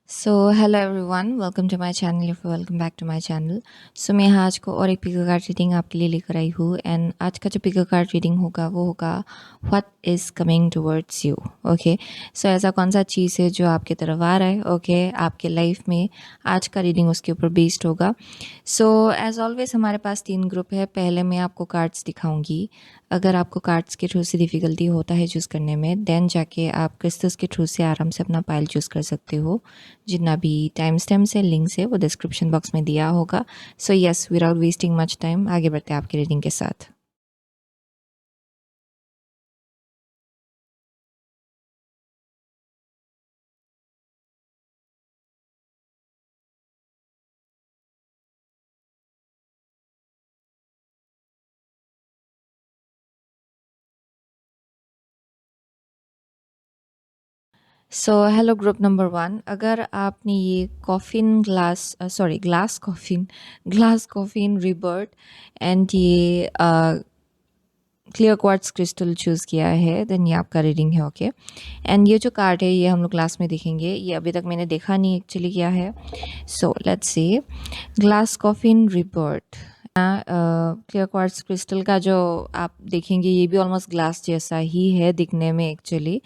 So hello everyone, welcome to my channel. If welcome back to my channel. So मैं यहाँ आज को और एक पिको कार्ड रीडिंग आपके लिए लेकर आई हूँ। एंड आज का जो पिको कार्ड रीडिंग होगा वो होगा what is coming towards you. Okay, so ऐसा कौन सा चीज़ है जो आपकी तरफ आ रहा है। ओके, आपके लाइफ में आज का रीडिंग उसके ऊपर बेस्ड होगा। सो एज ऑलवेज हमारे पास 3 ग्रुप है। पहले मैं आपको कार्ड्स दिखाऊंगी। अगर आपको कार्ड्स के थ्रू से डिफ़िकल्टी होता है चूज़ करने में, देन जाके आप क्रिस्टल्स के थ्रू से आराम से अपना पाइल चूज़ कर सकते हो। जितना भी टाइम स्टैम्प से लिंक्स है वो डिस्क्रिप्शन बॉक्स में दिया होगा। So yes, without wasting much time आगे बढ़ते हैं आपकी रीडिंग के साथ। सो हेलो ग्रुप नंबर 1, अगर आपने ये coffin glass sorry glass coffin glass coffin rebirth and ये क्लियर क्वार्ट्ज क्रिस्टल चूज़ किया है, देन ये आपका रीडिंग है। ओके, एंड ये जो कार्ड है ये हम लोग क्लास में देखेंगे। ये अभी तक मैंने देखा नहीं एक्चुअली क्या है। So let's see glass coffin rebirth. Clear quartz crystal का जो आप देखेंगे ये भी ऑलमोस्ट ग्लास जैसा ही है दिखने में actually.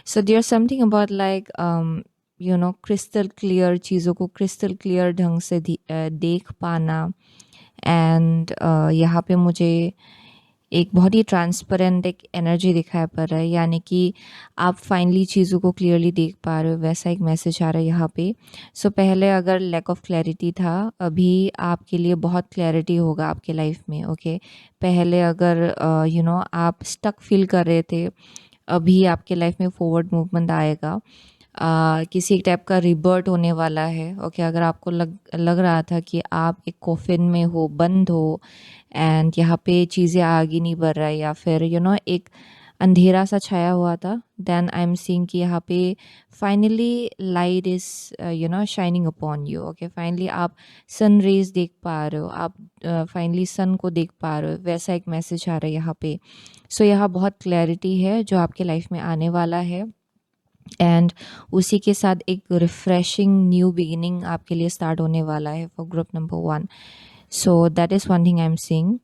So there something about like crystal clear चीज़ों को क्रिस्टल क्लियर ढंग से देख पाना। एंड यहाँ पे मुझे एक बहुत ही ट्रांसपेरेंट एक एनर्जी दिखाई पड़ रहा है, यानी कि आप फाइनली चीज़ों को क्लियरली देख पा रहे हो, वैसा एक मैसेज आ रहा है यहाँ पे। सो पहले अगर लैक ऑफ क्लैरिटी था, अभी आपके लिए बहुत क्लैरिटी होगा आपके लाइफ में। ओके, पहले अगर आप स्टक फील कर रहे थे, अभी आपके लाइफ में फॉरवर्ड मूवमेंट आएगा। किसी एक टाइप का रिबर्ट होने वाला है। ओके, अगर आपको लग लग रहा था कि आप एक कॉफिन में हो, बंद हो, एंड यहाँ पे चीज़ें आगे नहीं बढ़ रहा है, या फिर एक अंधेरा सा छाया हुआ था, देन आई एम सीइंग कि यहाँ पे finally light is shining upon you. Okay, finally आप सन रेज देख पा रहे हो, आप फाइनली सन को देख पा रहे हो, वैसा एक मैसेज आ रहा है यहाँ पे। सो यहाँ बहुत क्लैरिटी है जो आपके लाइफ में आने वाला है। एंड उसी के साथ एक रिफ्रेशिंग न्यू बिगिनिंग आपके लिए स्टार्ट होने वाला है for group number 1। So that is one thing I am seeing.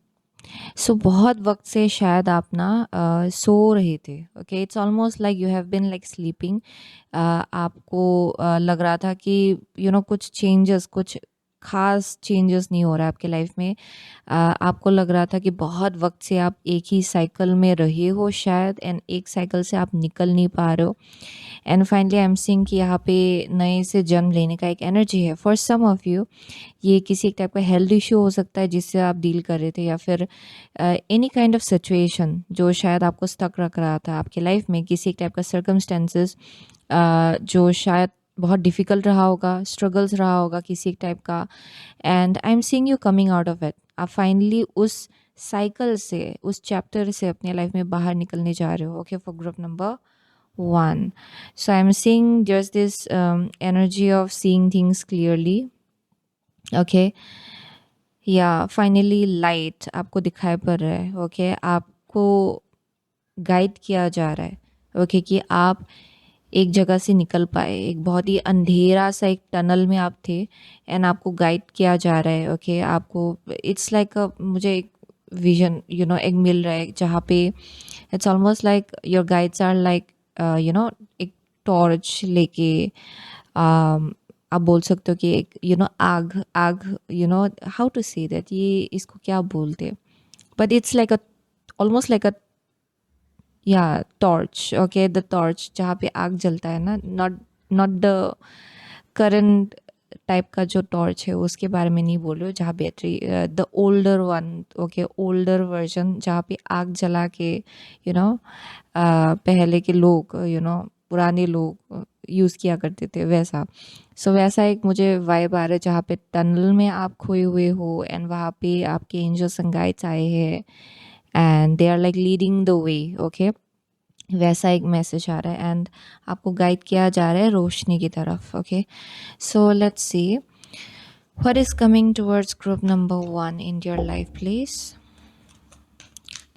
So बहुत वक्त से शायद आप ना सो रहे थे। Okay, it's almost like you have been like sleeping. आपको लग रहा था कि कुछ चेंजेस, कुछ खास चेंजेस नहीं हो रहा है आपके लाइफ में। आपको लग रहा था कि बहुत वक्त से आप एक ही साइकिल में रहे हो शायद, एंड एक साइकिल से आप निकल नहीं पा रहे हो। And finally I am seeing कि यहाँ पे नए से जन्म लेने का एक एनर्जी है फॉर सम ऑफ यू। ये किसी एक टाइप का हेल्थ इश्यू हो सकता है जिससे आप डील कर रहे थे, या फिर एनी काइंड ऑफ सिचुएशन जो शायद आपको स्टक रख रहा था आपके लाइफ में, किसी एक टाइप का सर्कमस्टेंसेस जो शायद बहुत डिफ़िकल्ट रहा होगा, स्ट्रगल्स रहा होगा किसी एक टाइप का। And I am seeing you coming out of it. आप फाइनली उस साइकिल से, उस चैप्टर से अपने लाइफ में बाहर निकलने जा रहे हो। Okay, for group number 1, so I'm seeing just this energy of seeing things clearly. Okay, या फाइनली लाइट आपको दिखाई पड़ रहा है। ओके, आपको गाइड किया जा रहा है। ओके, कि आप एक जगह से निकल पाए। एक बहुत ही अंधेरा सा एक टनल में आप थे, एंड आपको गाइड किया जा रहा है। ओके, आपको इट्स लाइक मुझे एक विजन एक मिल रहा है जहाँ पे it's almost like your guides are like एक टॉर्च लेके, आप बोल सकते हो कि एक आग आग, हाउ टू से दैट, ये इसको क्या बोलते, but it's like a almost like अ या टॉर्च। ओके, द टॉर्च जहाँ पे आग जलता है ना, not not the current type का जो टॉर्च है उसके बारे में नहीं बोल रही हूँ, जहाँ battery, the older one. Okay, older version जहाँ पे आग जला के पहले के लोग, पुराने लोग यूज़ किया करते थे, वैसा। सो वैसा एक मुझे वाइब आ रहा है जहाँ पे टनल में आप खोए हुए हो, एंड वहाँ पे आपके एंजल्स एंड गाइड्स आए हैं, and they are like leading the way. Okay, वैसा एक मैसेज आ रहा है, एंड आपको गाइड किया जा रहा है रोशनी की तरफ। Okay, so let's C what is coming towards group number 1 in your life, please.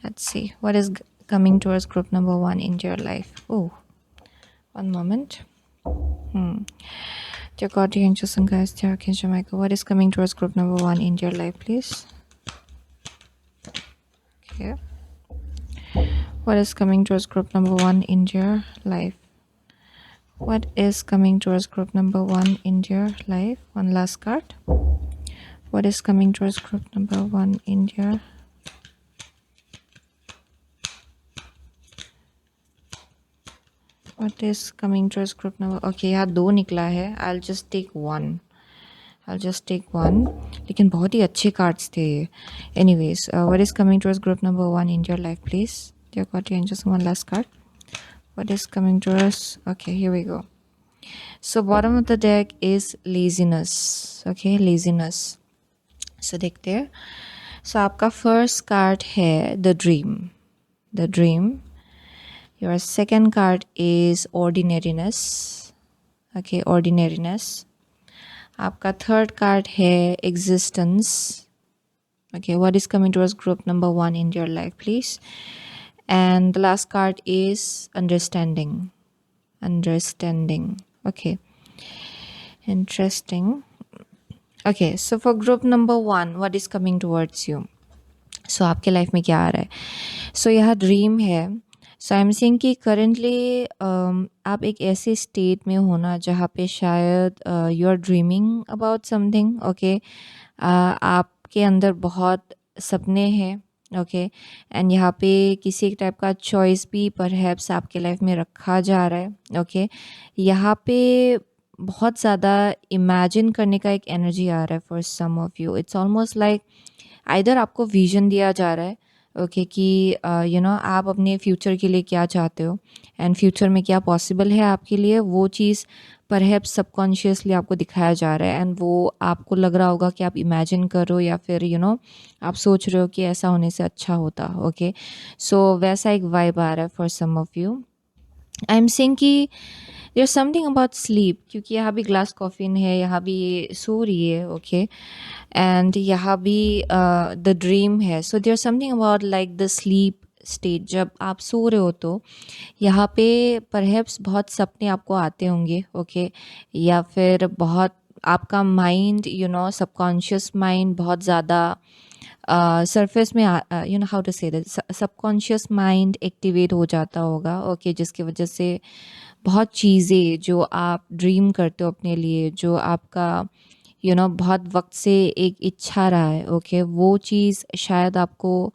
Let's see what is coming towards group number 1 in your life. Oh, one moment. Dear God, dear angels and guides, dear Archangel Michael, what is coming towards group number 1 in your life, please? Okay. What is coming towards group number 1 in your life? What is coming towards group number 1 in your life? One last card. What is coming towards group number 1 in your What is coming towards group number? Okay, यहाँ 2 निकला है. I'll just take one. लेकिन बहुत ही अच्छे cards थे ये. Anyways, what is coming towards group number 1 in your life, please? Dear God, dear angels, one last card. What is coming towards? Okay, here we go. So bottom of the deck is laziness. Okay, laziness. So देखते हैं. So आपका first card है the dream. Your second card is ordinariness. Okay, ordinariness. आपका third card है existence. Okay, what is coming towards group number 1 in your life, please? And the last card is understanding. Okay, interesting. Okay, so for group number 1, what is coming towards you? So आपके life में क्या आ रहा है? So यहाँ dream है. सो I am saying कि currently आप एक ऐसे स्टेट में हो ना जहाँ पे शायद you are dreaming about something. Okay, आपके अंदर बहुत सपने हैं. ओके, एंड यहाँ पे किसी एक टाइप का चॉइस भी परहैप्स आपके लाइफ में रखा जा रहा है. ओके, यहाँ पे बहुत ज़्यादा इमेजिन करने का एक एनर्जी आ रहा है for some of you. It's almost like either आपको विजन दिया जा रहा है ओके कि यू नो आप अपने फ्यूचर के लिए क्या चाहते हो एंड फ्यूचर में क्या पॉसिबल है आपके लिए, वो चीज़ परहैप्स सबकॉन्शियसली आपको दिखाया जा रहा है एंड वो आपको लग रहा होगा कि आप इमेजिन कर रहे हो या फिर यू नो आप सोच रहे हो कि ऐसा होने से अच्छा होता. ओके, सो वैसा एक वाइब आ रहा है for some of you. I am saying कि देयर समथिंग अबाउट स्लीप, क्योंकि यहाँ भी ग्लास कॉफिन है, यहाँ भी सो रही है. ओके, एंड यहाँ भी द ड्रीम है. So there something about like the sleep state. जब आप सो रहे हो तो यहाँ पे परहैप्स बहुत सपने आपको आते होंगे. ओके, या फिर बहुत आपका mind you know subconscious mind बहुत ज़्यादा सरफेस में you know how to say that subconscious mind activate हो जाता होगा. ओके, जिसकी वजह से बहुत चीज़ें जो आप ड्रीम करते हो अपने लिए, जो आपका यू नो बहुत वक्त से एक इच्छा रहा है. ओके, वो चीज़ शायद आपको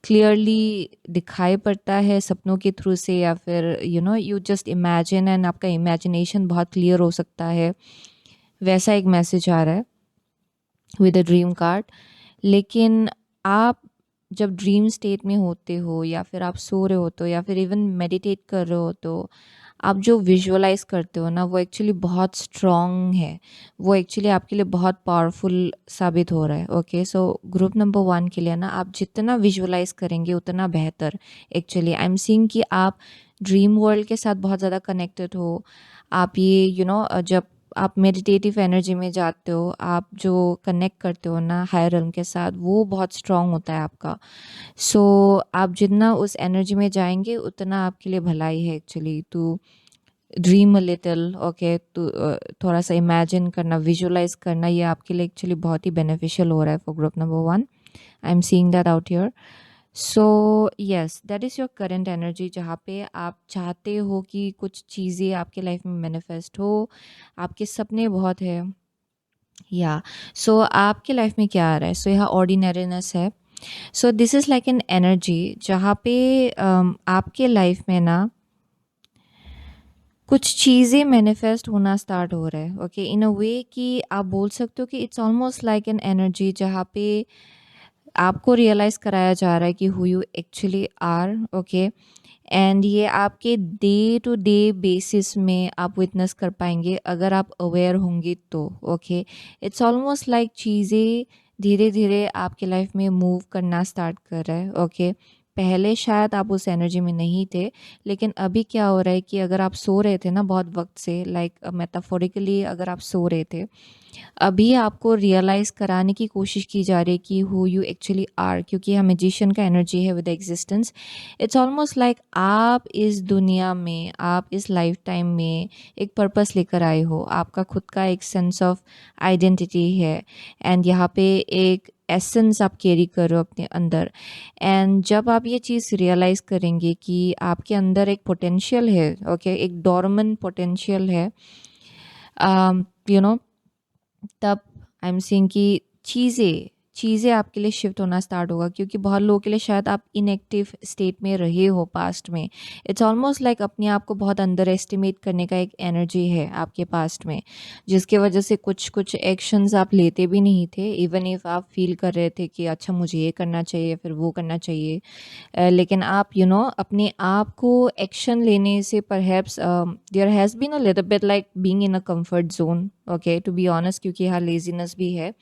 क्लियरली दिखाई पड़ता है सपनों के थ्रू से, या फिर you know you just imagine and आपका इमेजिनेशन बहुत क्लियर हो सकता है. वैसा एक मैसेज आ रहा है विद अ ड्रीम कार्ड. लेकिन आप जब ड्रीम स्टेट में होते हो या फिर आप सो रहे हो तो या फिर इवन मेडिटेट कर रहे हो तो आप जो विजुअलाइज करते हो ना वो एक्चुअली बहुत स्ट्रॉन्ग है. वो एक्चुअली आपके लिए बहुत पावरफुल साबित हो रहा है. ओके, सो ग्रुप नंबर 1 के लिए ना आप जितना विजुअलाइज करेंगे उतना बेहतर. एक्चुअली आई एम सीइंग कि आप ड्रीम वर्ल्ड के साथ बहुत ज़्यादा कनेक्टेड हो. आप ये यू नो जब आप मेडिटेटिव एनर्जी में जाते हो, आप जो कनेक्ट करते हो ना हायर रिल्म के साथ, वो बहुत स्ट्रॉन्ग होता है आपका. सो आप जितना उस एनर्जी में जाएंगे उतना आपके लिए भलाई है actually. To dream a little. Okay, तो थोड़ा सा इमेजिन करना, विजुअलाइज करना, ये आपके लिए एक्चुअली बहुत ही बेनिफिशियल हो रहा है for group number 1. I am seeing that out here. So yes, that is your current energy, जहाँ पे आप चाहते हो कि कुछ चीज़ें आपके लाइफ में मैनिफेस्ट हो. आपके सपने बहुत है या सो आपके लाइफ में क्या आ रहा है. सो यहाँ ऑर्डिनरीनेस है. सो this is like an energy जहाँ पे आपके लाइफ में ना कुछ चीज़ें मैनिफेस्ट होना स्टार्ट हो रहा है. ओके, इन अ वे कि आप बोल सकते हो कि it's almost like an energy जहाँ पे आपको रियलाइज़ कराया जा रहा है कि who you actually are. Okay, and ये आपके डे टू डे बेसिस में आप विटनेस कर पाएंगे अगर आप अवेयर होंगे तो. ओके, इट्स ऑलमोस्ट लाइक चीज़ें धीरे धीरे आपके लाइफ में मूव करना स्टार्ट कर रहा है. ओके, पहले शायद आप उस एनर्जी में नहीं थे, लेकिन अभी क्या हो रहा है कि अगर आप सो रहे थे ना बहुत वक्त से, लाइक मेटाफोरिकली अगर आप सो रहे थे, अभी आपको रियलाइज़ कराने की कोशिश की जा रही है कि हु यू एक्चुअली आर, क्योंकि यह मैजिशियन का एनर्जी है with existence. It's almost like आप इस दुनिया में, आप इस लाइफ टाइम में एक पर्पस लेकर आए हो, आपका खुद का एक सेंस ऑफ आइडेंटिटी है, एंड यहाँ पे एक एसेंस आप कैरी कर रहे हो अपने अंदर। एंड जब आप ये चीज़ रियलाइज़ करेंगे कि आपके अंदर एक पोटेंशियल है, ओके, एक डोरमेंट पोटेंशियल है, यू नो, तब आई एम सेइंग कि चीज़ें चीज़ें आपके लिए शिफ्ट होना स्टार्ट होगा, क्योंकि बहुत लोगों के लिए शायद आप इनएक्टिव स्टेट में रहे हो पास्ट में। इट्स ऑलमोस्ट लाइक अपने आप को बहुत अंडर एस्टिमेट करने का एक एनर्जी है आपके पास्ट में, जिसके वजह से कुछ कुछ एक्शंस आप लेते भी नहीं थे, इवन इफ आप फील कर रहे थे कि अच्छा मुझे ये करना चाहिए फिर वो करना चाहिए। लेकिन आप अपने आप को एक्शन लेने से perhaps there has been a little bit like being in a comfort zone, okay, to be honest, क्योंकि यहाँ लेजीनेस भी है।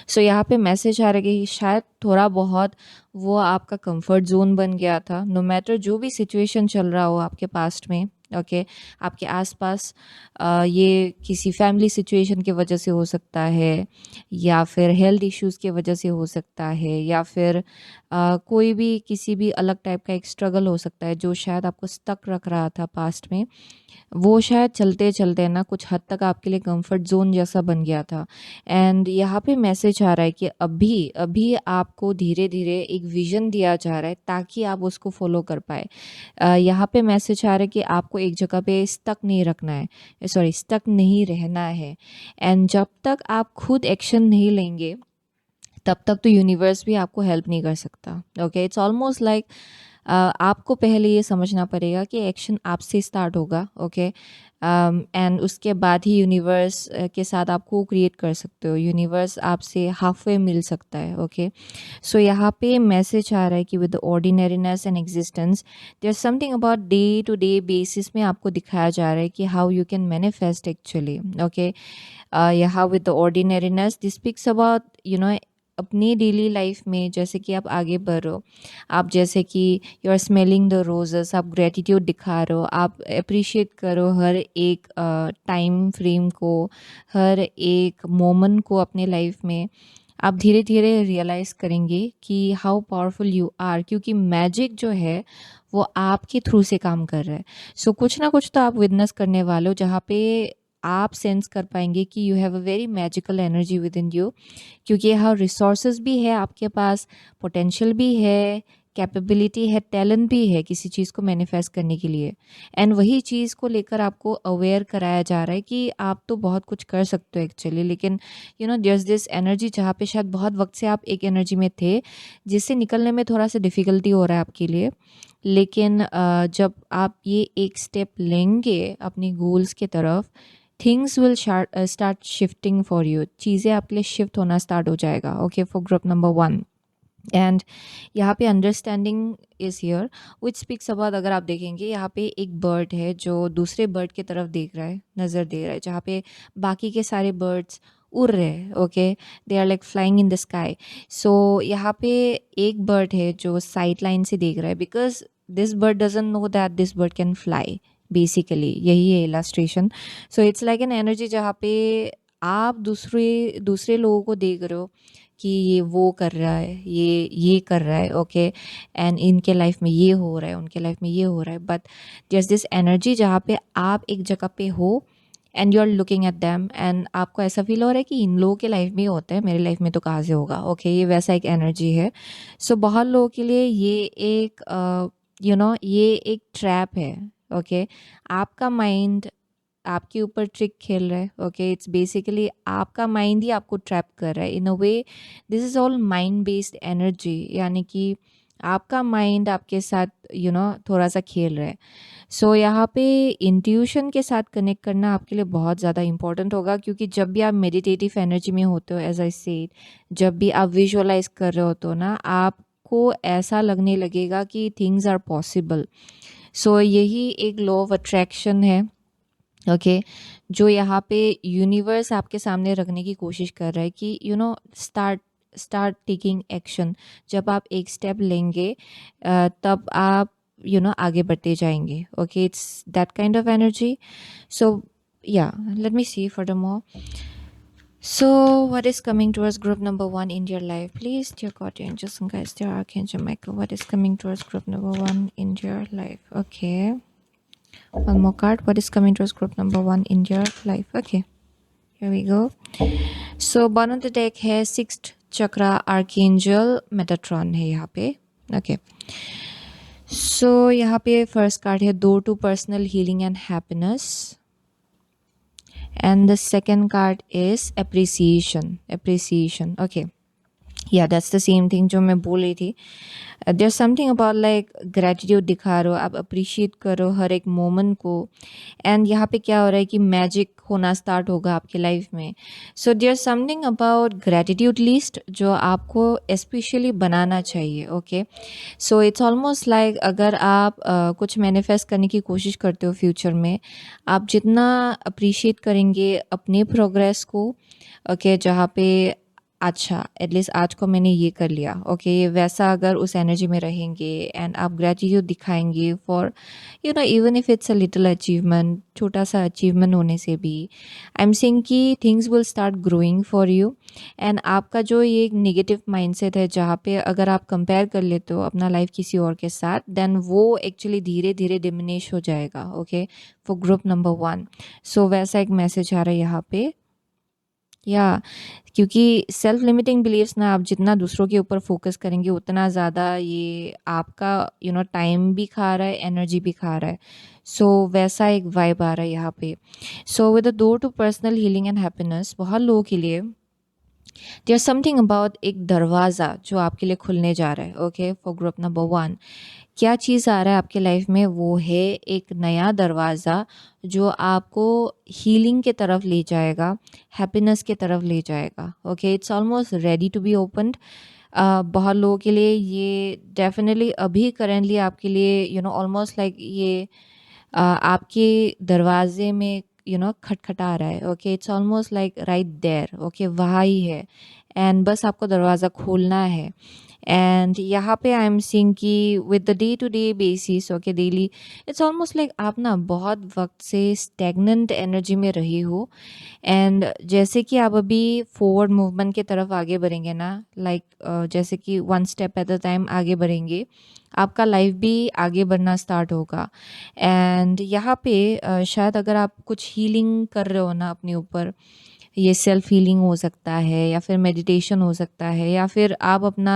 सो यहाँ पे मैसेज आ रहा है कि शायद थोड़ा बहुत वो आपका कंफर्ट जोन बन गया था। नो मैटर जो भी सिचुएशन चल रहा हो आपके पास्ट में, ओके, आपके आसपास, ये किसी फैमिली सिचुएशन की वजह से हो सकता है, या फिर हेल्थ इश्यूज़ की वजह से हो सकता है, या फिर कोई भी किसी भी अलग टाइप का एक स्ट्रगल हो सकता है जो शायद आपको स्टक रख रहा था पास्ट में। वो शायद चलते चलते ना कुछ हद तक आपके लिए कंफर्ट जोन जैसा बन गया था। एंड यहाँ पे मैसेज आ रहा है कि अभी अभी आपको धीरे धीरे एक विजन दिया जा रहा है ताकि आप उसको फॉलो कर पाए। यहाँ पे मैसेज आ रहा है कि आपको एक जगह पे स्टक नहीं रखना है, सॉरी, स्टक नहीं रहना है। एंड जब तक आप खुद एक्शन नहीं लेंगे तब तक तो यूनिवर्स भी आपको हेल्प नहीं कर सकता। ओके, इट्स ऑलमोस्ट लाइक आपको पहले ये समझना पड़ेगा कि एक्शन आपसे स्टार्ट होगा, ओके, एंड उसके बाद ही यूनिवर्स के साथ आप को क्रिएट कर सकते हो। यूनिवर्स आपसे हाफ वे मिल सकता है, ओके। सो यहाँ पे मैसेज आ रहा है कि with the ordinariness and existence there something about day to day basis में आपको दिखाया जा रहा है कि how you can manifest actually, okay. यहाँ with the ordinariness this speaks about अपनी डेली लाइफ में, जैसे कि आप आगे बढ़ रहे हो, आप जैसे कि you are smelling the roses, आप ग्रेटिट्यूड दिखा रहे हो, आप अप्रिशिएट करो हर एक टाइम फ्रेम को, हर एक मोमेंट को अपने लाइफ में। आप धीरे धीरे रियलाइज़ करेंगे कि हाउ पावरफुल यू आर, क्योंकि मैजिक जो है वो आपके थ्रू से काम कर रहा है। सो कुछ ना कुछ तो आप विटनेस करने वाले हो जहाँ पे आप सेंस कर पाएंगे कि you have a very magical energy with in you, क्योंकि यहाँ रिसोर्सेज भी है आपके पास, पोटेंशियल भी है, कैपेबिलिटी है, टैलेंट भी है किसी चीज़ को मैनिफेस्ट करने के लिए। एंड वही चीज़ को लेकर आपको अवेयर कराया जा रहा है कि आप तो बहुत कुछ कर सकते हो एक्चुअली, लेकिन देयर्स दिस एनर्जी जहाँ पे शायद बहुत वक्त से आप एक एनर्जी में थे जिससे निकलने में थोड़ा सा डिफ़िकल्टी हो रहा है आपके लिए। लेकिन जब आप ये एक स्टेप लेंगे अपनी गोल्स की तरफ, things will start shifting for you, चीज़ें आपके लिए शिफ्ट होना स्टार्ट हो जाएगा, okay, for group number 1। And यहाँ पे understanding is here which speaks about, अगर आप देखेंगे यहाँ पे एक बर्ड है जो दूसरे बर्ड की तरफ देख रहा है, नज़र दे रहा है, जहाँ पे बाकी के सारे बर्ड्स उड़ रहे हैं, okay, they are like flying in the sky. So यहाँ पे एक बर्ड है जो साइड लाइन से देख रहा है, because this bird doesn't know that this bird can fly, basically यही है illustration. So it's like an energy जहाँ पे आप दूसरे दूसरे लोगों को देख रहे हो कि ये वो कर रहा है, ये कर रहा है, ओके, एंड इनके लाइफ में ये हो रहा है, उनके लाइफ में ये हो रहा है, बट जस्ट दिस एनर्जी जहाँ पे आप एक जगह पे हो and you are looking at them, and आपको ऐसा फील हो रहा है कि इन लोगों के लाइफ में ही होता है, मेरे लाइफ में तो कहाँ से होगा, ओके, ये वैसा एक एनर्जी है। सो बहुत लोगों के लिए ये एक ये एक ट्रैप है, ओके। आपका माइंड आपके ऊपर ट्रिक खेल रहा है, ओके, इट्स बेसिकली आपका माइंड ही आपको ट्रैप कर रहा है in a way. This is all mind based energy, यानी कि आपका माइंड आपके साथ थोड़ा सा खेल रहा है। सो यहाँ पे इंट्यूशन के साथ कनेक्ट करना आपके लिए बहुत ज़्यादा इंपॉर्टेंट होगा, क्योंकि जब भी आप मेडिटेटिव एनर्जी में होते हो, एज आई सेड, जब भी आप विजुअलाइज कर रहे होते हो ना, आपको ऐसा लगने लगेगा कि थिंग्स आर पॉसिबल। सो यही एक लॉ ऑफ अट्रैक्शन है, ओके, जो यहाँ पे यूनिवर्स आपके सामने रखने की कोशिश कर रहा है कि स्टार्ट start taking action. जब आप एक step लेंगे तब आप आगे बढ़ते जाएंगे. Okay, it's that kind of energy. So yeah, let me see furthermore. So, what is coming towards group number 1 in your life? Please, dear God, dear angels and guides, dear Archangel Michael, what is coming towards group number 1 in your life? Okay. One more card. What is coming towards group number 1 in your life? Okay. Here we go. So, bottom of the deck है sixth chakra archangel Metatron है यहाँ पे. Okay. So, यहाँ पे first card है door to personal healing and happiness. And the second card is appreciation. Okay. Yeah, that's the same thing जो मैं बोल रही थी. There's something about like gratitude दिखा रहे हो, आप appreciate करो हर एक moment को. And यहाँ पे क्या हो रहा है कि magic होना start होगा आपके life में. So there's something about gratitude list जो आपको especially बनाना चाहिए. Okay. So it's almost like अगर आप कुछ manifest करने की कोशिश करते हो future में, आप जितना appreciate करेंगे अपने progress को, okay, जहाँ पे अच्छा एटलीस्ट आज को मैंने ये कर लिया, ओके, वैसा अगर उस एनर्जी में रहेंगे एंड आप ग्रेटिट्यूड दिखाएंगे for even if it's a little achievement, छोटा सा अचीवमेंट होने से भी आई एम सेइंग कि things will start growing for you. And आपका जो ये नेगेटिव माइंडसेट है जहाँ पे अगर आप कंपेयर कर लेते हो अपना लाइफ किसी और के साथ, देन वो एक्चुअली धीरे धीरे डिमिनिश हो जाएगा. Okay, for group number 1. सो वैसा एक मैसेज आ रहा है यहाँ पे. या क्योंकि सेल्फ लिमिटिंग बिलीव्स ना, आप जितना दूसरों के ऊपर फोकस करेंगे उतना ज़्यादा ये आपका टाइम भी खा रहा है, एनर्जी भी खा रहा है. सो वैसा एक वाइब आ रहा है यहाँ पे. So with the door to personal healing and happiness, बहुत लोगों के लिए देयर समथिंग अबाउट एक दरवाज़ा जो आपके लिए खुलने जा रहा है. ओके, फॉर ग्रुप नंबर 1 क्या चीज़ आ रहा है आपके लाइफ में, वो है एक नया दरवाज़ा जो आपको हीलिंग के तरफ ले जाएगा, हैप्पीनेस के तरफ ले जाएगा. Okay, it's almost ready to be opened. बहुत लोगों के लिए ये डेफिनेटली अभी करेंटली आपके लिए ऑलमोस्ट लाइक ये आपके दरवाजे में खटखटा रहा है. Okay, it's almost like right there. Okay, वहाँ ही है एंड बस आपको दरवाज़ा खोलना है. एंड यहाँ पे आई एम सीइंग कि with the day to day basis, okay, daily it's almost like आप ना बहुत वक्त से स्टैग्नेंट एनर्जी में रही हो. एंड जैसे कि आप अभी फॉरवर्ड मूवमेंट की तरफ आगे बढ़ेंगे ना, लाइक जैसे कि one step at a time आगे बढ़ेंगे, आपका लाइफ भी आगे बढ़ना स्टार्ट होगा. एंड यहाँ पे शायद अगर आप कुछ हीलिंग कर रहे हो ना अपने ऊपर, ये सेल्फ हीलिंग हो सकता है या फिर मेडिटेशन हो सकता है या फिर आप अपना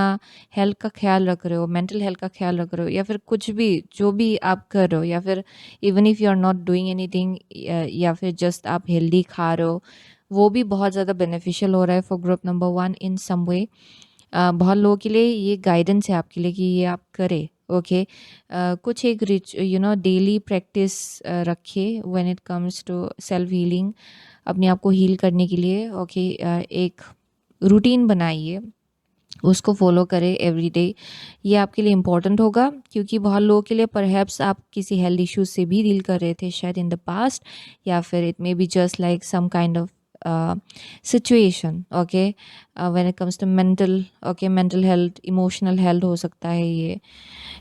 हेल्थ का ख्याल रख रहे हो, मेंटल हेल्थ का ख्याल रख रहे हो, या फिर कुछ भी जो भी आप कर रहे हो, या फिर even if you are not doing anything, या फिर जस्ट आप हेल्दी खा रहे हो, वो भी बहुत ज़्यादा बेनिफिशियल हो रहा है फॉर ग्रुप नंबर 1 इन सम वे. बहुत लोगों के लिए ये गाइडेंस है आपके लिए कि ये आप करें. ओके, कुछ एक डेली प्रैक्टिस रखिए when it comes to self healing, अपने आप को हील करने के लिए. ओके, एक रूटीन बनाइए, उसको फॉलो करें एवरी डे. ये आपके लिए इम्पॉर्टेंट होगा क्योंकि बहुत लोगों के लिए परहैप्स आप किसी हेल्थ इश्यूज से भी डील कर रहे थे शायद इन द पास्ट, या फिर it may be just like some kind of situation. Okay, when it comes to mental health, emotional health हो सकता है ये.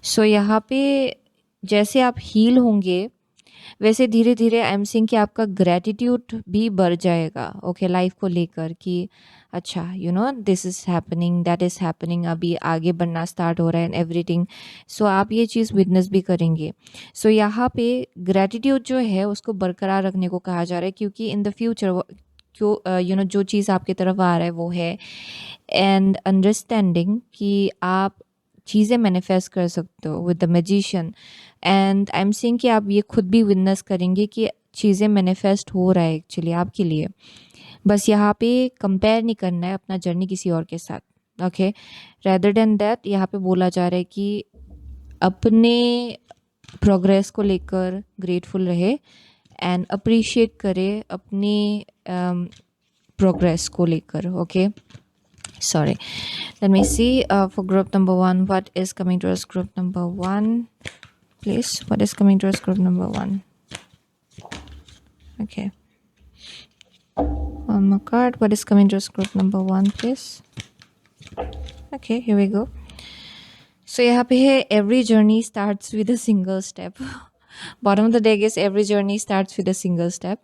सो यहाँ पे जैसे आप हील होंगे वैसे धीरे धीरे आई एम सीइंग कि आपका ग्रेटिट्यूड भी बढ़ जाएगा. ओके, लाइफ को लेकर कि अच्छा this is happening, that is happening, अभी आगे बढ़ना स्टार्ट हो रहा है एंड एवरीथिंग. सो आप ये चीज़ विटनेस भी करेंगे. सो यहाँ पे ग्रेटिट्यूड जो है उसको बरकरार रखने को कहा जा रहा है क्योंकि इन द फ्यूचर जो चीज़ आपकी तरफ आ रहा है वो है एंड अंडरस्टैंडिंग कि आप चीज़ें मैनिफेस्ट कर सकते हो with the magician. And I am seeing कि आप ये खुद भी विटनेस करेंगे कि चीज़ें मैनिफेस्ट हो रहा है एक्चुअली आपके लिए. बस यहाँ पे कंपेयर नहीं करना है अपना जर्नी किसी और के साथ. ओके, रेदर देन दैट यहाँ पे बोला जा रहा है कि अपने प्रोग्रेस को लेकर ग्रेटफुल रहे एंड अप्रिशिएट करे अपने प्रोग्रेस को लेकर. Okay, sorry, let me see for group number 1 what is coming to us. Group number 1, please, what is coming to us? Group number 1. Okay, one more card. What is coming to us? Group number 1, please. Okay, here we go. So यहाँ पे है every journey starts with a single step. Bottom of the deck is every journey starts with a single step.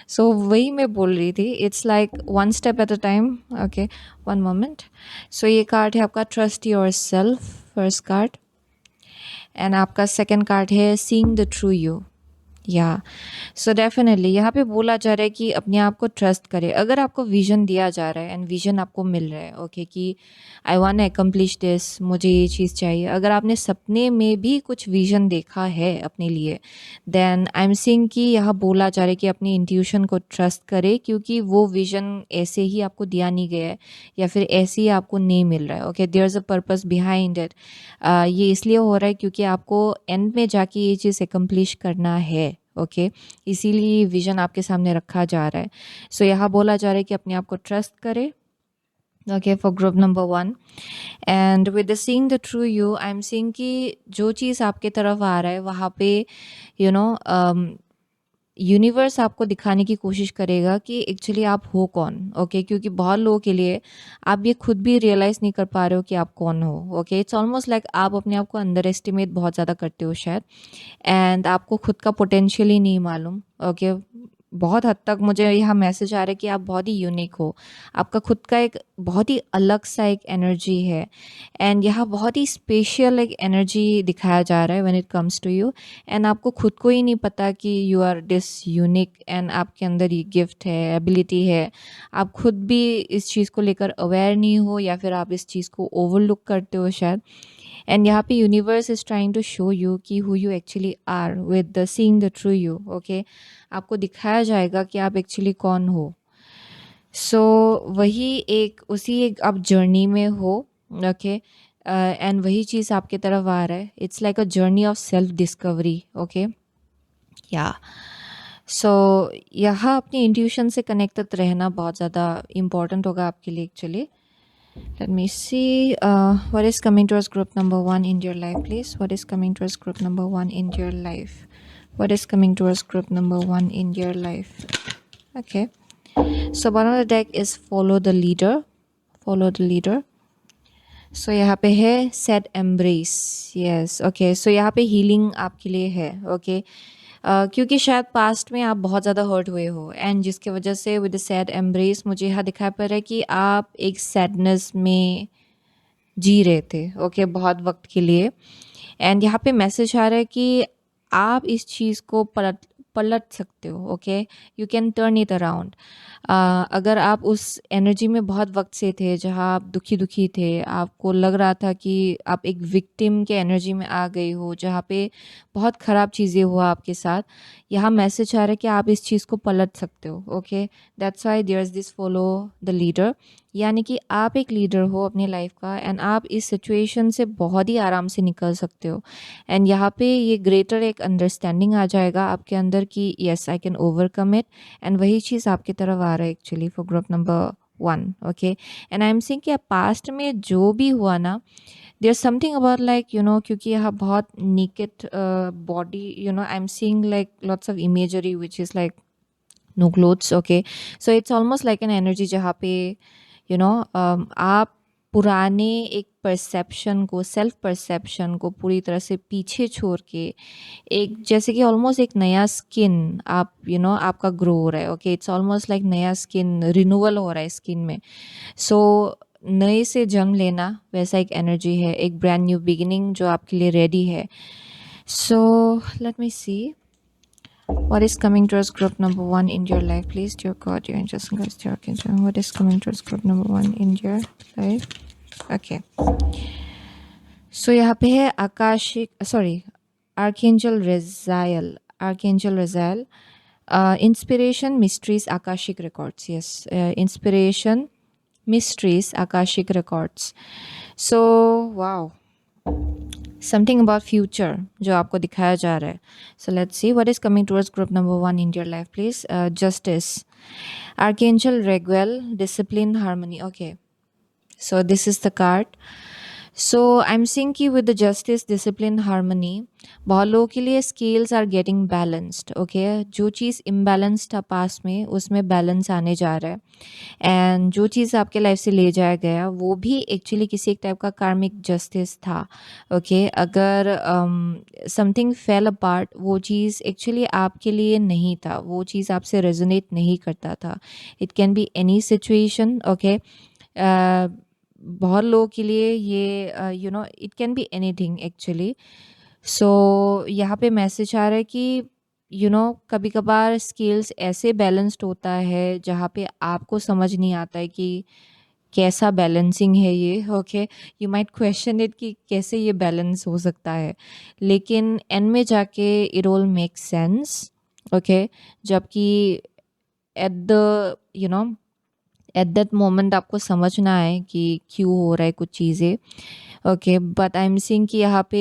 So वही मैं बोल रही थी, it's like one step at a time. Okay, one moment. So ये card है आपका trust yourself, first card. And आपका second card है सीइंग द ट्रू यू। या सो डेफिनेटली यहाँ पे बोला जा रहा है कि अपने आप को ट्रस्ट करें। अगर आपको विजन दिया जा रहा है एंड विजन आपको मिल रहा है, ओके, कि I want to accomplish this, मुझे ये चीज़ चाहिए, अगर आपने सपने में भी कुछ विजन देखा है अपने लिए, देन आई एम सीइंग कि यहाँ बोला जा रहा है कि अपनी इंट्यूशन को ट्रस्ट करें, क्योंकि वो विजन ऐसे ही आपको दिया नहीं गया है या फिर ऐसे ही आपको नहीं मिल रहा है। Okay, there is a purpose behind it. ये इसलिए हो रहा है क्योंकि आपको एंड में जाके ये चीज़ अकम्प्लिश करना है। ओके, इसीलिए विजन आपके सामने रखा जा रहा है। सो यहाँ बोला जा रहा है कि अपने आप को ट्रस्ट करें। Okay, for group number 1 and with the seeing the true you, I am seeing कि जो चीज़ आपके तरफ आ रहा है वहाँ पे यू नो यूनिवर्स आपको दिखाने की कोशिश करेगा कि एक्चुअली आप हो कौन। ओके, क्योंकि बहुत लोगों के लिए आप ये खुद भी रियलाइज़ नहीं कर पा रहे हो कि आप कौन हो। ओके, इट्स ऑलमोस्ट लाइक आप अपने आप को अंडर एस्टिमेट बहुत ज़्यादा करते हो शायद, एंड आपको खुद का पोटेंशियल ही नहीं मालूम। ओके, बहुत हद तक मुझे यहाँ मैसेज आ रहा है कि आप बहुत ही यूनिक हो, आपका खुद का एक बहुत ही अलग सा एक एनर्जी है, एंड यहाँ बहुत ही स्पेशल एक एनर्जी दिखाया जा रहा है when it comes to you, and आपको खुद को ही नहीं पता कि you are this unique, and आपके अंदर ये गिफ्ट है, एबिलिटी है। आप खुद भी इस चीज़ को लेकर अवेयर नहीं हो या फिर आप इस चीज़ को ओवरलुक करते हो शायद, एंड यहाँ पे universe is trying to show you कि who you actually are with the seeing the true you. Okay, आपको दिखाया जाएगा कि आप एक्चुअली कौन हो। सो वही एक उसी एक आप जर्नी में हो। ओके, एंड वही चीज़ आपके तरफ आ रहा है। It's like a journey of self discovery. Okay, या सो यहाँ अपनी इंट्यूशन से कनेक्टेड रहना बहुत ज़्यादा इम्पॉर्टेंट होगा आपके लिए actually. Let me see what is coming towards group number 1 in your life, please. What is coming towards group number 1 in your life? What is coming towards group number 1 in your life? Okay. So bottom of the deck is follow the leader. Follow the leader. So यहाँ पे है set embrace. Yes. Okay. So यहाँ पे healing आपके लिए है. Okay. क्योंकि शायद पास्ट में आप बहुत ज़्यादा हर्ट हुए हो, एंड जिसकी वजह से विद सैड एम्ब्रेस मुझे यहाँ दिखाई पड़ रहा है कि आप एक सैडनेस में जी रहे थे। ओके, बहुत वक्त के लिए, एंड यहाँ पे मैसेज आ रहा है कि आप इस चीज़ को पलट पलट सकते हो। Okay, you can turn it around. अगर आप उस एनर्जी में बहुत वक्त से थे जहाँ आप दुखी दुखी थे, आपको लग रहा था कि आप एक विक्टिम के एनर्जी में आ गई हो जहाँ पे बहुत ख़राब चीज़ें हुआ आपके साथ, यहाँ मैसेज आ रहा है कि आप इस चीज़ को पलट सकते हो। Okay, that's why there is this follow the leader, यानी कि आप एक लीडर हो अपनी लाइफ का, एंड आप इस सिचुएशन से बहुत ही आराम से निकल सकते हो, एंड यहाँ पे ये ग्रेटर एक अंडरस्टैंडिंग आ जाएगा आपके अंदर कि yes I can overcome it, and वही चीज़ आपकी तरफ आ रहा है actually for group number 1। Okay, and I am seeing कि पास्ट में जो भी हुआ ना, देयर समथिंग अबाउट लाइक क्योंकि यहाँ बहुत naked body, I am seeing like lots of imagery which is like no clothes. Okay, so it's almost like an energy जहाँ पे आप पुराने एक परसेप्शन को, सेल्फ परसेप्शन को पूरी तरह से पीछे छोड़ के एक जैसे कि ऑलमोस्ट एक नया स्किन आप आपका ग्रो हो रहा है। ओके, इट्स ऑलमोस्ट लाइक नया स्किन रिन्यूअल हो रहा है स्किन में। सो नए से जन्म लेना वैसा एक एनर्जी है, एक ब्रांड न्यू बिगिनिंग जो आपके लिए रेडी है। So let me see what is coming towards group number 1 in your life, please, dear God, your angels and guides, dear archangel. What is coming towards group number 1 in your life? Okay. So यहाँ पे है Archangel Raziel. Archangel Raziel. Inspiration, mysteries, Akashic records. Yes, inspiration, mysteries, Akashic records. So wow, something about future जो आपको दिखाया जा रहा है। So let's see what is coming towards group number 1 in your life, please. Justice, archangel Raguel, discipline, harmony. Okay, so this is the card. So I am seeing कि with the justice discipline harmony बहुत लोगों के लिए scales are getting balanced. Okay, जो चीज़ imbalance था पास में उसमें बैलेंस आने जा रहा है। एंड जो चीज़ आपके लाइफ से ले जाया गया वो भी एक्चुअली किसी एक टाइप का कार्मिक जस्टिस था। ओके, अगर समथिंग फेल अपार्ट, वो चीज़ एक्चुअली आपके लिए नहीं था, वो चीज़ आपसे रेजोनेट नहीं करता था। It can be any situation. Okay, बहुत लोगों के लिए ये it can be anything actually. So यहाँ पे मैसेज आ रहा है कि कभी कभार स्किल्स ऐसे बैलेंस्ड होता है जहाँ पे आपको समझ नहीं आता है कि कैसा बैलेंसिंग है ये। Okay, you might question it कि कैसे ये बैलेंस हो सकता है, लेकिन एंड में जाके it all make sense. Okay, जबकि at the at that moment आपको समझना है कि क्यों हो रहा है कुछ चीज़ें। Okay, but I am seeing कि यहाँ पे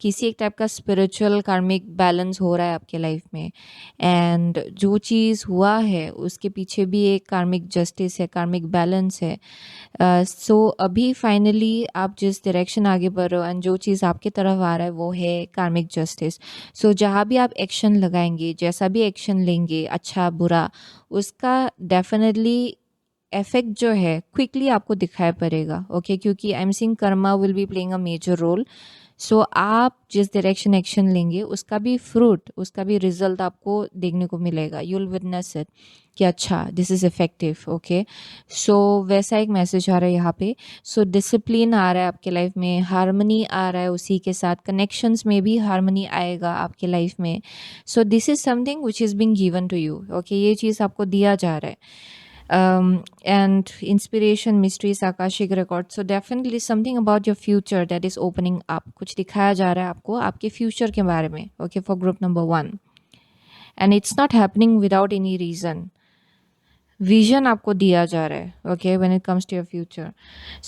किसी एक टाइप का स्पिरिचुअल कार्मिक बैलेंस हो रहा है आपके लाइफ में। एंड जो चीज़ हुआ है उसके पीछे भी एक कार्मिक जस्टिस है, कार्मिक बैलेंस है। सो अभी फाइनली आप जिस डायरेक्शन आगे बढ़ रहे हो एंड जो चीज़ आपके तरफ आ रहा है वो है कार्मिक जस्टिस। सो जहाँ भी आप एक्शन लगाएंगे, जैसा भी एक्शन लेंगे, अच्छा बुरा, उसका डेफिनेटली इफेक्ट जो है क्विकली आपको दिखाई पड़ेगा। ओके, क्योंकि I am seeing karma will be playing a major role. So आप जिस डायरेक्शन एक्शन लेंगे उसका भी फ्रूट, उसका भी रिजल्ट आपको देखने को मिलेगा। यू विल विटनेस इट कि अच्छा दिस इज़ इफेक्टिव। ओके, सो वैसा एक मैसेज आ रहा है यहाँ पे। सो डिसिप्लिन आ रहा है आपके लाइफ में, हारमनी आ रहा है, उसी के साथ कनेक्शंस में भी हारमनी आएगा आपके लाइफ में। So this is something which is being given to you. Okay, ये चीज़ आपको दिया जा रहा है। And inspiration, mysteries, akashic records. So definitely something about your future that is opening up. कुछ दिखाया जा रहा है आपको आपके future के बारे में. Okay, for group number 1. And it's not happening without any reason. Vision आपको दिया जा रहा है. Okay, when it comes to your future.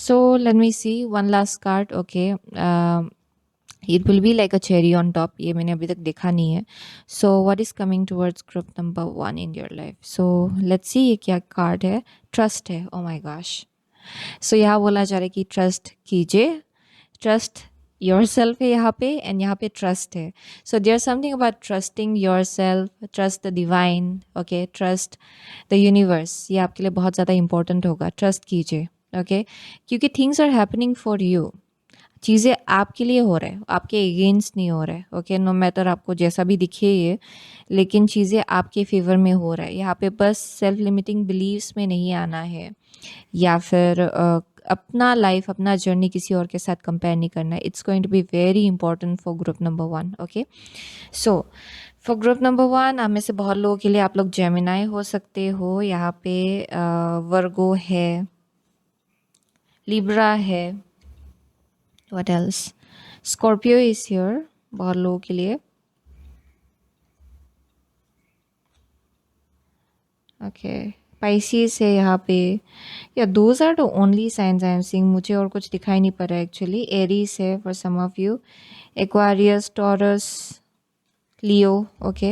So let me see one last card. Okay. It will be like a cherry on top. ये मैंने अभी तक देखा नहीं है. So what is coming towards group number 1 in your life? So let's see ये क्या card है. ट्रस्ट है. Oh my gosh. So यहाँ बोला जा रहा है कि ट्रस्ट कीजिए. ट्रस्ट योर सेल्फ है यहाँ पे, एंड यहाँ पे ट्रस्ट है. So there something about trusting yourself, trust the divine. Okay, trust the universe. ये आपके लिए बहुत ज़्यादा इंपॉर्टेंट होगा. ट्रस्ट कीजिए. ओके, क्योंकि things are happening for you. चीज़ें आपके लिए हो रहा है, आपके अगेंस्ट नहीं हो रहा है. ओके, नो मैटर आपको जैसा भी दिखे ये, लेकिन चीज़ें आपके फेवर में हो रहा है. यहाँ पे बस सेल्फ लिमिटिंग बिलीव्स में नहीं आना है, या फिर अपना लाइफ, अपना जर्नी किसी और के साथ कंपेयर नहीं करना है. It's going to be very important for group number 1. Okay, so for group number 1 आप में से बहुत लोगों के लिए आप लोग जेमिनाई हो सकते हो. यहाँ पे वर्गो है, लिब्रा है, what else, Scorpio is here बहुत लोगों के लिए. ओके, पाइसिस है यहाँ पे. या those are the only signs I am seeing. मुझे और कुछ दिखाई नहीं पड़ रहा है एक्चुअली. एरीज है for some of you, Aquarius, Taurus, Leo. Okay,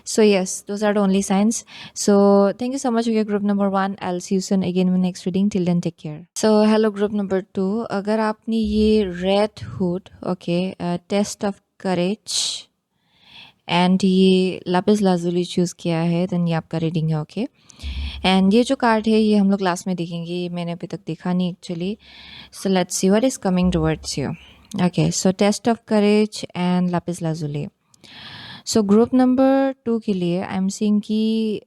so yes, those are the only signs. So thank you so much for your group number 1. I'll see you soon again in the next reading. Till then, take care. So hello group number 2. अगर आपने ये red hood, okay, test of courage and ये lapis lazuli choose किया है, then ये आपका reading है. Okay, and ये जो कार्ड है ये हम लोग क्लास में देखेंगे. ये मैंने अभी तक देखा नहीं actually. So let's see what is coming towards you. Okay, so test of courage and lapis lazuli. So group number 2 के लिए आई एम सीइंग कि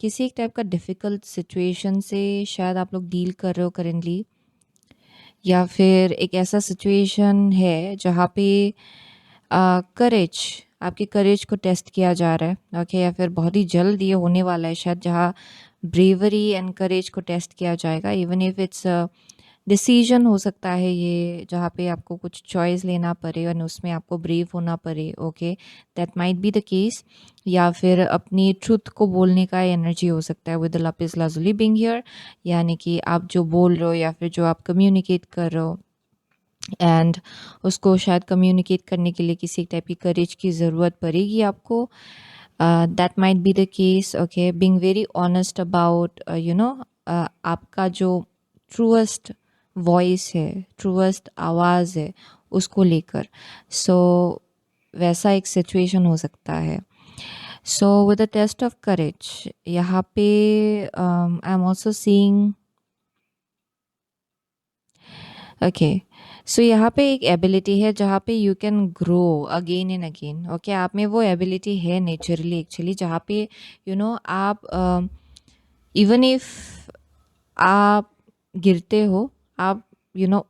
किसी एक टाइप का डिफ़िकल्ट सिचुएशन से शायद आप लोग डील कर रहे हो करेंटली, या फिर एक ऐसा सिचुएशन है जहाँ पे करेज, आपके करेज को टेस्ट किया जा रहा है. ओके, या फिर बहुत ही जल्द ये होने वाला है शायद, जहाँ ब्रेवरी एंड करेज को टेस्ट किया जाएगा. इवन इफ इट्स डिसीजन हो सकता है ये, जहाँ पे आपको कुछ चॉइस लेना पड़े और उसमें आपको ब्रेव होना पड़े. Okay, that might be the case. या फिर अपनी ट्रुथ को बोलने का एनर्जी हो सकता है with the lapis lazuli being here. यानी कि आप जो बोल रहे हो या फिर जो आप कम्युनिकेट कर रहे हो, एंड उसको शायद कम्युनिकेट करने के लिए किसी टाइप की करेज की ज़रूरत पड़ेगी आपको. That might be the case. Okay, being very honest about आपका जो ट्रूएस्ट वॉइस है, ट्रूएस्ट आवाज़ है उसको लेकर। सो वैसा एक सिचुएशन हो सकता है। So with the test of courage यहाँ पे I am also seeing, okay, so यहाँ पे एक एबिलिटी है जहाँ पे you can grow again and again. Okay, आप में वो एबिलिटी है नेचुरली एक्चुअली, जहाँ पे आप इवन इफ आप गिरते हो, आप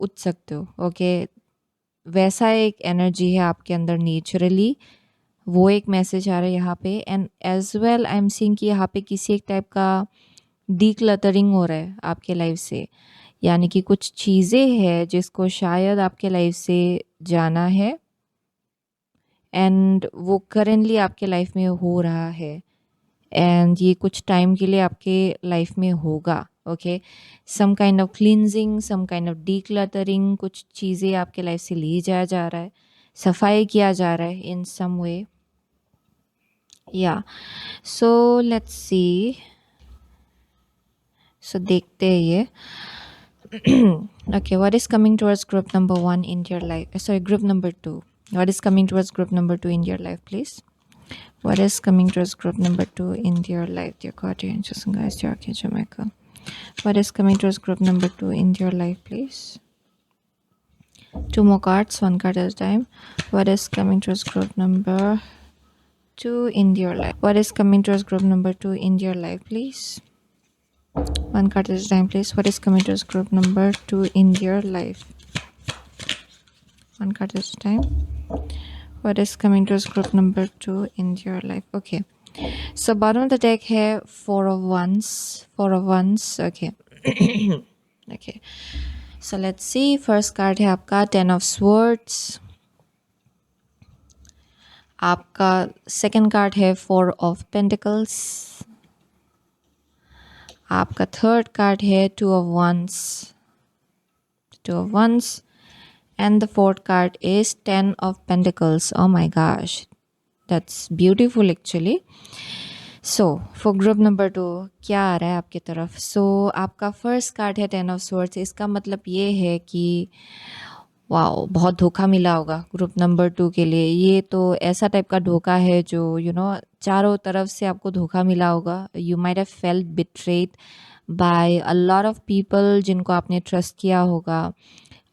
उठ सकते हो। ओके, वैसा एक एनर्जी है आपके अंदर नेचुरली, वो एक मैसेज आ रहा है यहाँ पे। And as well I am seeing कि यहाँ पे किसी एक टाइप का डीक्लटरिंग हो रहा है आपके लाइफ से, यानी कि कुछ चीज़ें हैं जिसको शायद आपके लाइफ से जाना है एंड वो करेंटली आपके लाइफ में हो रहा है एंड ये कुछ टाइम के लिए आपके लाइफ में होगा। Okay, some kind of cleansing, some kind of decluttering, कुछ चीज़ें आपके लाइफ से ली जाया जा रहा है, सफाई किया जा रहा है इन सम वे। या सो लेट्स सी, सो देखते हैं ये। Okay, what is coming towards group number 1 in your life? Sorry, group number 2. What is coming towards group number 2 in your life, please? What is coming towards group number 2 in your life, dear God, dear angels and guides, dear Archangel Michael? What is coming towards group number 2 in your life, please? 2 more cards, 1 card at a time. What is coming towards group number 2 in your life? What is coming towards group number 2 in your life, please? 1 card at a time, please. What is coming towards group number 2 in your life? 1 card at a time. What is coming towards group number 2 in your life? Okay. So bottom of the deck है 4 of Wands. 4 of Wands. Okay. Okay. So let's see. First card है आपका 10 of Swords. आपका second card है 4 of Pentacles. आपका third card है 2 of Wands. 2 of Wands. And the fourth card is 10 of Pentacles. Oh my gosh, that's beautiful actually. So for group number 2 क्या आ रहा है आपकी तरफ? So आपका फर्स्ट कार्ड है 10 of Swords. इसका मतलब ये है कि वाओ, बहुत धोखा मिला होगा ग्रुप नंबर 2 के लिए। ये तो ऐसा टाइप का धोखा है जो चारों तरफ से आपको धोखा मिला होगा। You might have felt betrayed by a lot of people जिनको आपने ट्रस्ट किया होगा,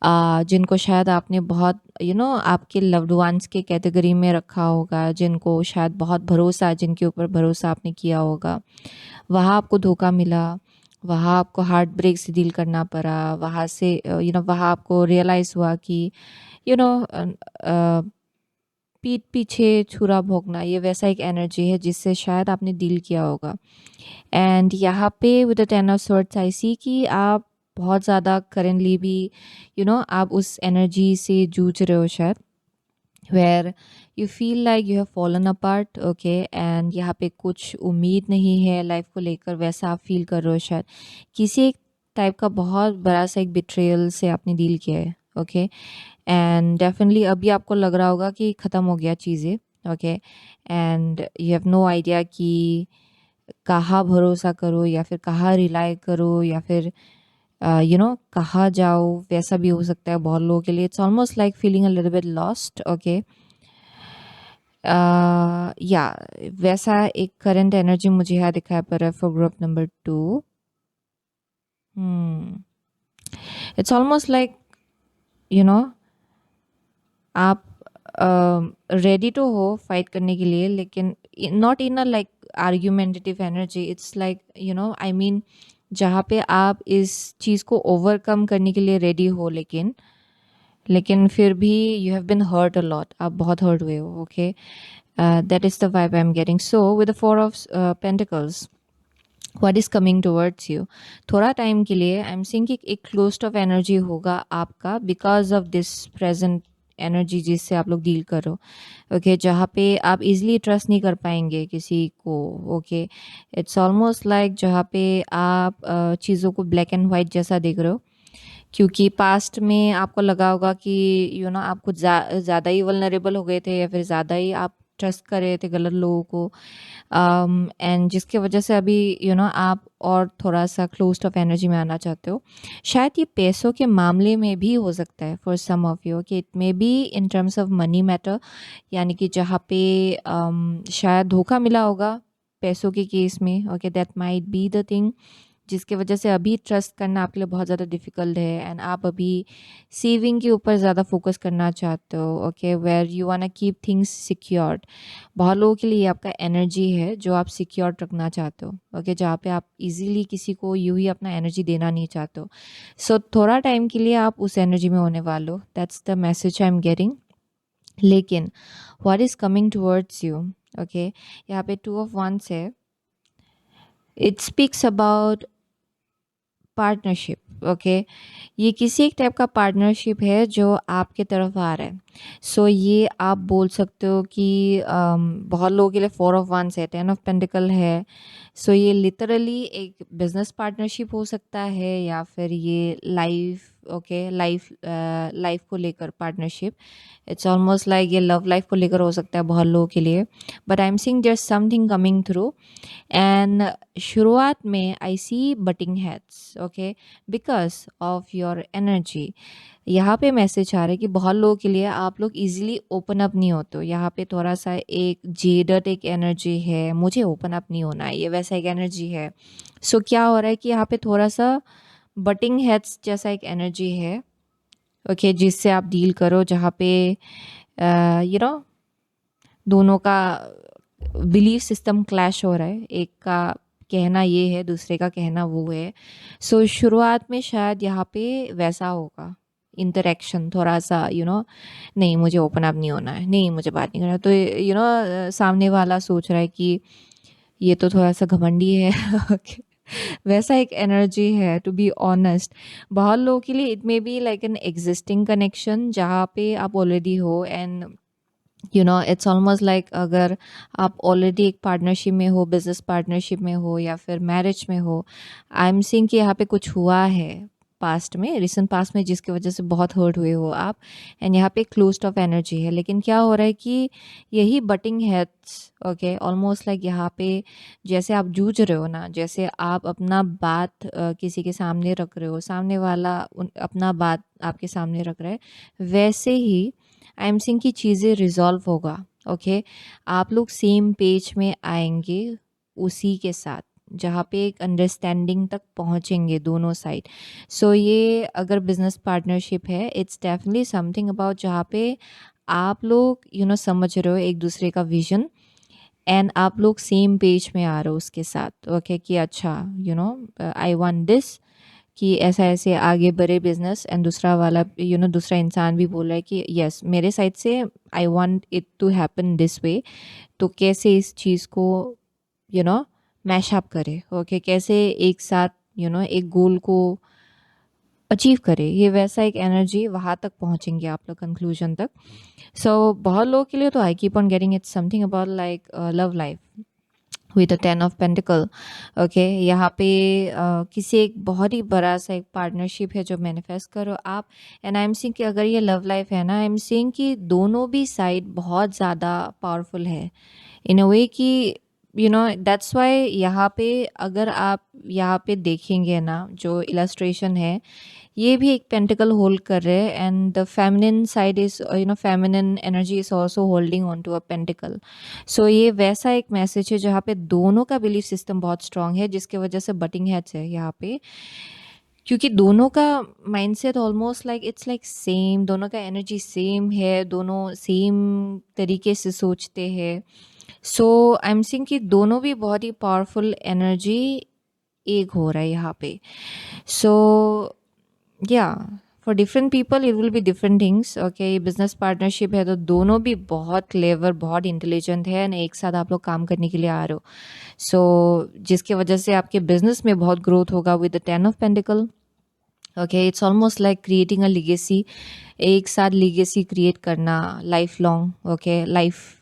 जिनको शायद आपने बहुत आपके लव्ड वंस के कैटेगरी में रखा होगा, जिनको शायद बहुत भरोसा, जिनके ऊपर भरोसा आपने किया होगा। वहाँ आपको धोखा मिला, वहाँ आपको हार्ट ब्रेक से डील करना पड़ा, वहाँ से वहाँ आपको रियलाइज़ हुआ कि पीठ पीछे छुरा भोंकना, ये वैसा एक एनर्जी है जिससे शायद आपने डील किया होगा। एंड यहाँ पे विद द 10 ऑफ स्वॉर्ड्स आई सी कि आप बहुत ज़्यादा करेंटली भी आप उस एनर्जी से जूझ रहे हो शायद, where you feel like you have fallen apart. Okay, and यहाँ पे कुछ उम्मीद नहीं है लाइफ को लेकर, वैसा आप फील कर रहे हो शायद। किसी एक टाइप का बहुत बड़ा सा एक बिट्रेयल से आपने डील किया है। ओके, एंड डेफिनेटली अभी आपको लग रहा होगा कि ख़त्म हो गया चीज़ें। Okay, and you have no idea कि कहाँ भरोसा करो या फिर कहाँ रिलाई करो या फिर कहाँ जाओ, वैसा भी हो सकता है बहुत लोगों के लिए। It's almost like feeling a little bit lost. Okay, या वैसा एक करंट एनर्जी मुझे यहाँ दिखाई पड़ रहा है for group number 2। It's almost like आप रेडी तो हो फाइट करने के लिए, लेकिन not in a like argumentative energy. It's like I mean जहाँ पे आप इस चीज़ को ओवरकम करने के लिए रेडी हो, लेकिन फिर भी you have been hurt a lot, आप बहुत हर्ट हुए हो। Okay, that is the vibe I am getting. So with the 4 of pentacles, what is coming towards you? थोड़ा टाइम के लिए आई एम सीइंग कि एक क्लोज्ड ऑफ एनर्जी होगा आपका because of this present energy जिससे आप लोग डील करो। ओके, जहाँ पे आप इजीली ट्रस्ट नहीं कर पाएंगे किसी को। ओके, इट्स ऑलमोस्ट लाइक जहाँ पे आप चीज़ों को ब्लैक एंड वाइट जैसा देख रहे हो, क्योंकि पास्ट में आपको लगा होगा कि आप कुछ ज़्यादा ही वल्नरेबल हो गए थे या फिर ज़्यादा ही आप ट्रस्ट कर रहे थे गलत लोगों को, एंड जिसकी वजह से अभी आप और थोड़ा सा क्लोज्ड ऑफ एनर्जी में आना चाहते हो। शायद ये पैसों के मामले में भी हो सकता है फॉर सम ऑफ यू, कि it may be in terms of money matter, यानी कि जहाँ पे शायद धोखा मिला होगा पैसों के केस में। Okay, that might be the thing जिसकी वजह से अभी ट्रस्ट करना आपके लिए बहुत ज़्यादा डिफ़िकल्ट है, एंड आप अभी सेविंग के ऊपर ज़्यादा फोकस करना चाहते हो। Okay, where you want keep things secured. बहुत लोगों के लिए ये आपका एनर्जी है जो आप सिक्योर्ड रखना चाहते हो। ओके, जहाँ पे आप इजीली किसी को यूं ही अपना एनर्जी देना नहीं चाहते हो। सो थोड़ा टाइम के लिए आप उस एनर्जी में होने वाले हो, that's the message I am getting. लेकिन what is coming towards you, okay, यहाँ पे 2 of Wands है। It speaks about partnership. Okay, ये किसी एक टाइप का पार्टनरशिप है जो आपके तरफ आ रहा है। सो ये आप बोल सकते हो कि बहुत लोगों के लिए 4 of Wands है, 10 of Pentacle है। सो ये लिटरली एक बिजनेस पार्टनरशिप हो सकता है, या फिर ये लाइफ, ओके, लाइफ को लेकर पार्टनरशिप। इट्स ऑलमोस्ट लाइक ये लव लाइफ को लेकर हो सकता है बहुत लोगों के लिए। But I am seeing there something coming through, and शुरुआत में I see butting heads. Okay, because of your energy. यहाँ पे मैसेज आ रहा है कि बहुत लोगों के लिए आप लोग इजीली ओपन अप नहीं होते हो। यहाँ पे थोड़ा सा एक जेडड एक एनर्जी है, मुझे ओपन अप नहीं होना है, ये वैसा एक एनर्जी है। सो क्या हो रहा है कि यहाँ पे थोड़ा सा बटिंग हेड्स जैसा एक एनर्जी है। ओके, जिससे आप डील करो, जहाँ पे दोनों का बिलीफ सिस्टम क्लैश हो रहा है। एक का कहना ये है, दूसरे का कहना वो है। सो शुरुआत में शायद यहाँ पे वैसा होगा इंटरेक्शन, थोड़ा सा नहीं मुझे ओपन अप नहीं होना है, नहीं मुझे बात नहीं करना, तो सामने वाला सोच रहा है कि ये तो थोड़ा सा घमंडी है। Okay, वैसा एक एनर्जी है, टू बी ऑनेस्ट। बहुत लोगों के लिए it may be like an existing connection जहाँ पे आप ऑलरेडी हो, एंड इट्स ऑलमोस्ट लाइक अगर आप ऑलरेडी एक पार्टनरशिप में हो, बिजनेस पार्टनरशिप में हो, या फिर मैरिज में हो। आई एम सीइंग कि यहाँ पे कुछ हुआ है पास्ट में, रिसेंट पास्ट में, जिसकी वजह से बहुत हर्ट हुए हो आप, एंड यहाँ पे क्लोज्ड ऑफ एनर्जी है। लेकिन क्या हो रहा है कि यही बटिंग हेड्स, ओके, ऑलमोस्ट लाइक यहाँ पे जैसे आप जूझ रहे हो ना, जैसे आप अपना बात किसी के सामने रख रहे हो, सामने वाला अपना बात आपके सामने रख रहा है, वैसे ही आई एम सिंग की चीज़ें रिजॉल्व होगा। ओके, आप लोग सेम पेज में आएंगे उसी के साथ, जहाँ पे एक अंडरस्टैंडिंग तक पहुँचेंगे दोनों साइड। सो ये अगर बिजनेस पार्टनरशिप है, इट्स डेफिनेटली समथिंग अबाउट जहाँ पे आप लोग समझ रहे हो एक दूसरे का विजन, एंड आप लोग सेम पेज में आ रहे हो उसके साथ। ओके, कि अच्छा आई वांट दिस, कि ऐसा ऐसे आगे बढ़े बिजनेस, एंड दूसरा वाला दूसरा इंसान भी बोल रहा है कि यस मेरे साइड से I want it to happen this way. तो कैसे इस चीज़ को मैश अप करे, ओके, कैसे एक साथ एक गोल को अचीव करे, ये वैसा एक एनर्जी, वहाँ तक पहुँचेंगे आप लोग कंक्लूजन तक। सो बहुत लोगों के लिए तो I keep on getting it's something about like love life with the 10 of Pentacle। Okay, यहाँ पे किसी एक बहुत ही बड़ा सा एक पार्टनरशिप है जो मैनिफेस्ट करो आप, एंड आई एम सीइंग कि अगर ये लव लाइफ है ना, आई एम सीइंग कि दोनों भी साइड बहुत ज़्यादा पावरफुल है इन अ वे कि दैट्स वाई यहाँ पे अगर आप यहाँ पे देखेंगे ना, जो इलस्ट्रेशन है, ये भी एक पेंटिकल होल्ड कर रहे हैं, and the feminine side is feminine energy is also holding on to a pentacle. So ये वैसा एक मैसेज है जहाँ पे दोनों का बिलीफ सिस्टम बहुत स्ट्रांग है, जिसकी वजह से बटिंग हेड्स है यहाँ पे, क्योंकि दोनों का mindset almost like it's like same, दोनों का एनर्जी सेम है, दोनों सेम तरीके से सोचते हैं। सो आई एम सीइंग कि दोनों भी बहुत ही पावरफुल एनर्जी एक हो रहा है यहाँ पे। सो या for different people it will be different things. Okay, ये बिजनेस पार्टनरशिप है तो दोनों भी बहुत क्लेवर, बहुत इंटेलिजेंट है, एंड एक साथ आप लोग काम करने के लिए आ रहे हो। सो जिसकी वजह से आपके बिजनेस में बहुत ग्रोथ होगा with the 10 of Pentacle। Okay, it's almost like creating a legacy, एक साथ लिगेसी क्रिएट करना, life long, okay, life